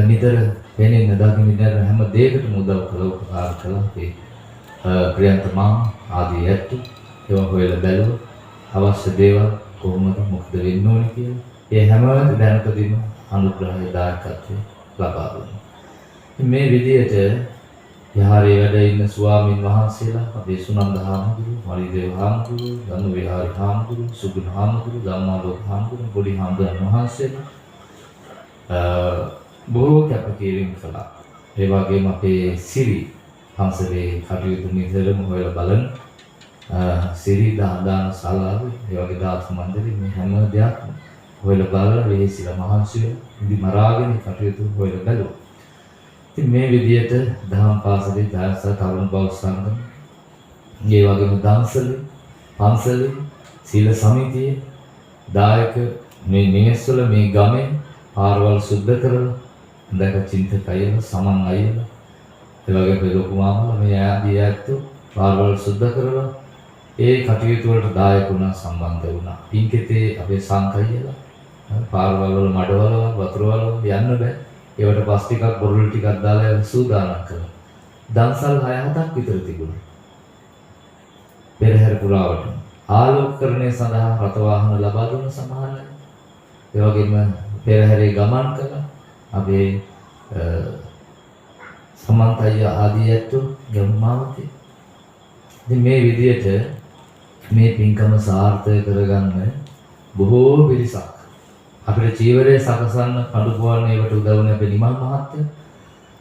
නිතර වෙනින් දකින්න ඉන්න හැම දෙයකටම උදව් කළා උපකාර කළා. ඒ ප්‍රියන්ත මාම ආදී ඇත්තෝ ඒවා හොයලා බැලුවා. අවශ්‍ය දේවල් කොහොමද මොකද වෙන්න ඕනේ කියලා ඒ හැම දැනකදීම අනුග්‍රහය දායකත්වය ලබා දුන්නා. මේ විදිහට විහාරයේ වැඩ ඉන්න ස්වාමින් වහන්සේලා අපේ සුනන්ද හාමුදුරුවෝ, මරිදේව හාමුදුරුවෝ, ගම්මු විහාරි හාමුදුරුවෝ, සුගුණ හාමුදුරුවෝ, ධම්මාලෝක හාමුදුරුවෝ, පොඩි හාමුදුරන් වහන්සේලා බොහෝ කැපකිරීම කළා. ඒ වගේම අපේ සිරි පන්සලේ කටයුතු නිතරම හොයලා බලන සිරි දාන ශාලාවේ ඒ වගේ දාස මණ්ඩලෙ මේ හැම දෙයක්ම හොයලා බලලා වෙහෙසිලා මහන්සිය ඉදි මරාගෙන කටයුතු හොයලා බැලුවා. ඉතින් මේ විදිහට දහම් පාසලේ දායක තරුණ බෞද්ධ සංඝ ඒ වගේම දන්සලේ පන්සලේ සීල සමිතියේ දායක මේ නිවෙස්වල මේ ගමේ පාරවල් සුද්ධ කරලා දැක චින්තක අයලා සමන් අයලා ඒ වගේ ලොකු මාමලා මේ ආදී ඇත්තෝ පාරවල් සුද්ධ කරලා ඒ කටයුතු වලට දායක වුණා සම්බන්ධ වුණා. පින්කෙතේ අපේ සංකයලා පාරවල් වල මඩවල වතුර වල යන්න බෑ. ඒවට පස් ටිකක් බොරළු ටිකක් දාලා සූදානම් කළා. දන්සල් 6-7ක් විතර තිබුණා. පෙරහැර පුරාවට ආලෝකකරණය සඳහා රථ වාහන ලබා දුන්න සමහර අය. ඒ වගේම පෙරහැරේ ගමන් කළා. අපේ සමන්තය ආදී ඇත්තෝ ගම්මාවතේ. ඉතින් මේ විදිහට මේ පින්කම සාර්ථක කරගන්න බොහෝ පිරිසක් අපේ ජීවරයේ සකසන්න කඩුපුවන්න ඒකට උදව් වෙන අපේ නිමල් මහත්තයා.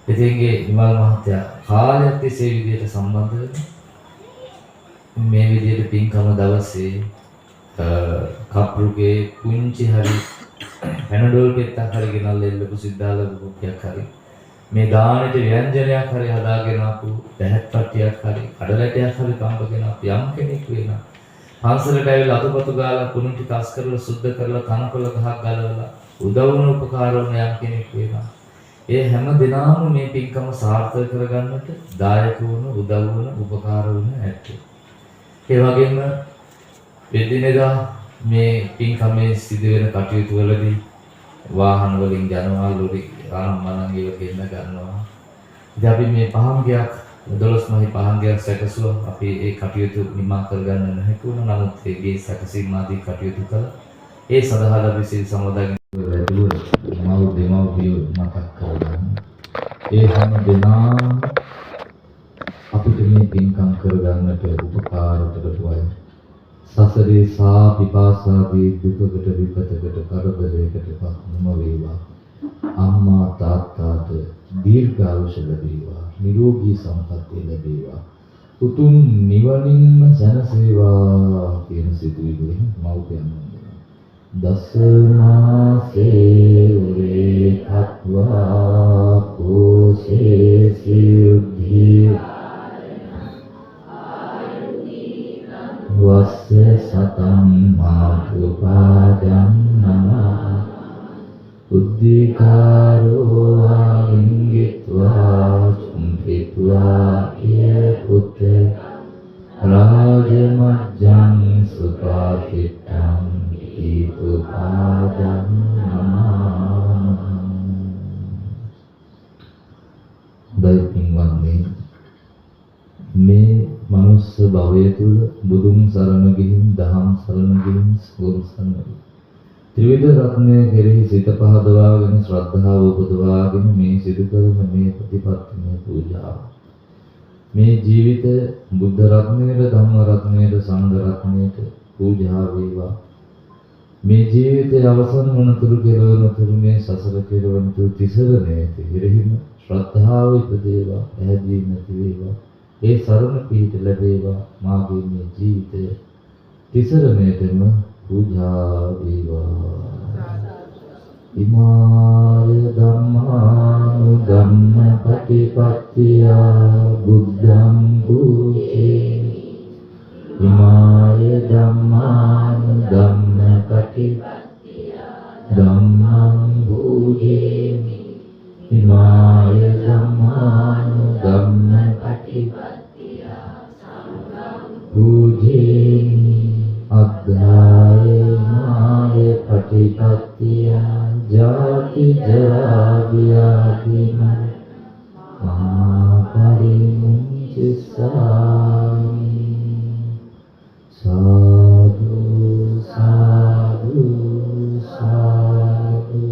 ඉතින්ගේ නිමල් මහත්තයා කාලයක් තිස්සේ විදිහට සම්බන්ධ වෙනවා. මේ විදිහට පින්කම දවසේ කප්රුගේ පුංචි හරි පැනඩෝල් පෙත්තක් හරි ගෙනල්ලා එල්ලපු සිද්ධාලක කුක්කියක් හරි මේ දානෙට ව්‍යංජනයක් හරි හදාගෙන ආපු පැහැප්පට්ටියක් හරි කඩලැටයක් හරි කම්බගෙන ආපු යම් කෙනෙක් වෙනා පන්සලට ඇවිල්ලා අතුපතු ගාලා කුණු ටික අස් කරලා සුද්ධ කරලා තනකොළ ගහක් ගලවලා උදව් වුණ උපකාර වුණ යම් කෙනෙක් වෙනා ඒ හැම දිනම මේ පින්කම සාර්ථක කරගන්නට දායක වුණ, උදව් වුණ, උපකාර වුණ ඇත්තේ. ඒ වගේම එදිනෙදා මේ පින්කමේ සිදුවෙන කටයුතු වලදී වාහන වලින් යනවා, ලොරි ආනම්මනම් ඒව ගෙන්න ගන්නවා. ඉතින් අපි මේ පහංගයක් 12 මහි පහංගයක් සැකසුවා. අපි ඒ කටයුතු නිමා කරගන්න නැහැ වුණා. නමුත් ඒගේ සැකසීම ආදී කටයුතු කළා. ඒ සඳහා අපි සිල් සමාදන් වැඩිව මව දෙමව්පියෝ මතක් කරගන්න. ඒ හැම දෙනාම අපිට මේ පින්කම් කරගන්නට උපකාර කරපු අය. සසරේ සා පිපාසාදී දුකකට විපතකට කරදරයකට පත් නොවේවා. අම්මා තාත්තාට දීර්ඝායුෂ ලැබේවා, නිරෝගී සම්පන්නිය ලැබේවා, උතුම් නිවනින්ම සැනසේවා කියන සිතුවිලි මව්පියන් වහන්සේ. දසමාසේ උරේ කତ୍වා පෝසේ සියුද්ධි වස්සේ සතං මාතුපාදං නමः උද්ධිකාරෝ ආංගිත්වා චුම්පිත්වා යේ පුත්තේ රාජමජ්ජං සුපාතිත්තං ඊතුපාදං නමः. දෛත්‍යවන්නේ මේ මනුස්ස භවය තුල බුදුන් සරණ ගිහින්, දහම් සරණ ගිහින්, සෝම සරණ ගිහින් ත්‍රිවිධ රත්නය කෙරෙහි සිත පහදවාගෙන ශ්‍රද්ධාව උපදවාගෙන මේ සිදු කරන මේ ප්‍රතිපත්තිමය පූජාව මේ ජීවිතය බුද්ධ රත්නයට, ධම්ම රත්නයට, සංඝ රත්නයට පූජා වේවා. මේ ජීවිතයේ අවසන් වනතුරු කෙරවනතුරු මේ සසර කෙරවනතුරු තිසරණයට එරෙහිම ශ්‍රද්ධාව ඉපදේවා, පැහැදිලි නැති වේවා. ඒ සරණ පිහිට ලැබේවා. මාගේ මේ ජීවිතය තිසරණයටම පූජා වේවා. ඉමාය ධම්මානුධම්ම පටිපත්තිය බුද්ධං පූජේ. ඉමාය ධම්මානුධම්ම පටිපත්තිය ධම්මං පූජේමි. ඉමාය ධම්මානුධම්ම පටිපත්තිය සංඝං පූජේමි. අද්ධාය මාය පටිපත්තිය ජාති ජරා ව්‍යාධි මහා පරිමුංචසාමි. සාදු සාදු සාදු.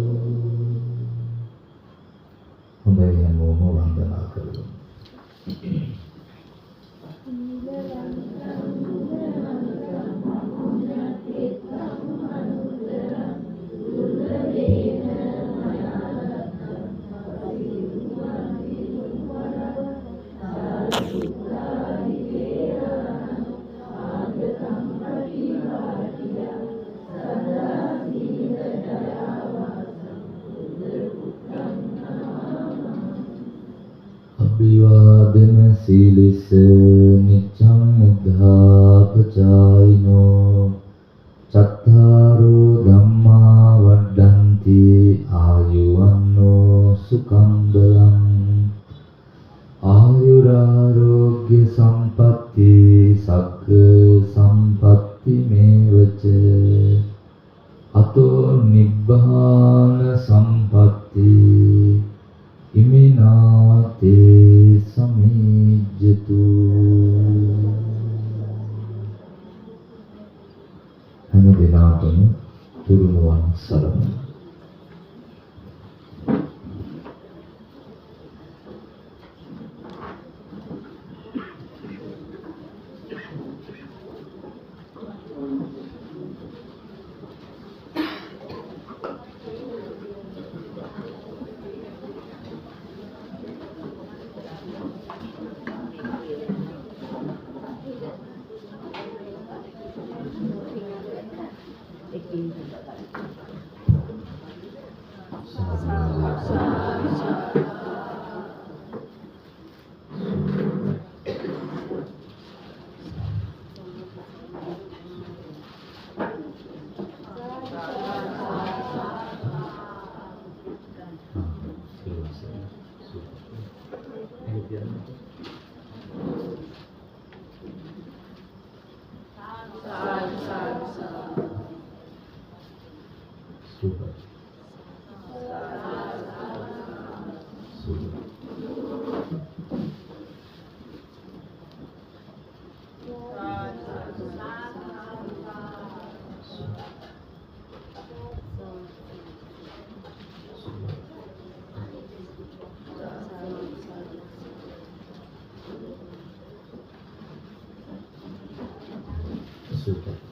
හොඳයි, හැමෝම වන්දනා කරමු. අභිවාදන සීලිස නිච්ඡං උද්ධාපචායිනෝ චත්තාරෝ ධම්මා වඩ්ඩන්ති ආයුවන්නෝ සුඛං බලං. ආයුරාරෝග්‍ය සම්පatti සග්ග සම්පatti මේවච අතෝ නිබ්බාන සම්පatti ඉමිනාතේ සමිජ්ජතු. හැම දිනකටම තුරුණුවන් සරණ. දෙන්නට. සුපර්. සුපර්. Super.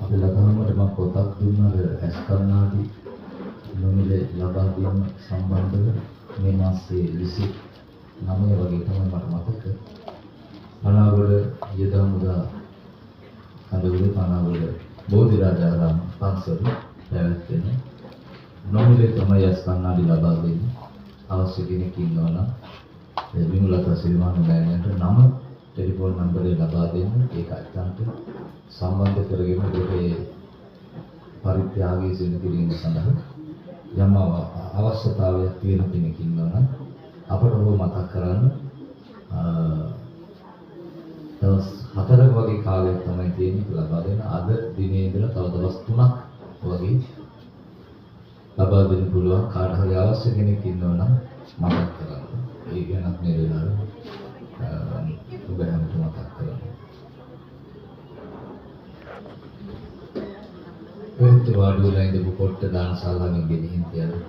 අපි ලතාමට මම පොතක් දුන්නා ඇස් කන්නාඩි නොමිලේ ලබා දීම සම්බන්ධව මේ මාසයේ 29 වගේ තමයි මට මතක. පනාවල යදා මුදා කඳවුරු පනාවල බෝධිරාජාරාම පන්සල පැවැත්වෙන නොමිලේ තමයි ඇස් කන්නාඩි ලබා දෙන්නේ. අවශ්‍ය කෙනෙක් ඉන්නවා නම් විමුලතා සිල්වාන මෑණියන්ට නම ටෙලිෆෝන් නම්බරය ලබා දෙන්න. ඒක අත්‍යන්ත සම්බන්ධ කරගෙන ඒකේ පරිත්‍යාගය සිදු කිරීම සඳහා යම් අවශ්‍යතාවයක් තියෙන කෙනෙක් ඉන්නවා නම් අපට ඔබ මතක් කරන්න. දවස් 4ක වගේ කාලයක් තමයි තියෙන්නේ ලබා දෙන්න. අද දිනේ ඉඳලා තව දවස් 3ක් වගේ ලබා දෙන්න පුළුවන්. කාට හරි අවශ්‍ය කෙනෙක් ඉන්නවා නම් මතක් කරන්න. ඒ ගැනත් මේ වෙලාවේ ඔබ හැමෝටම මතක් කරන්න. ඒත් වාඩි වෙලා ඉඳපු පොට්ට දානශාලාවෙන් ගෙනිහින් තියලා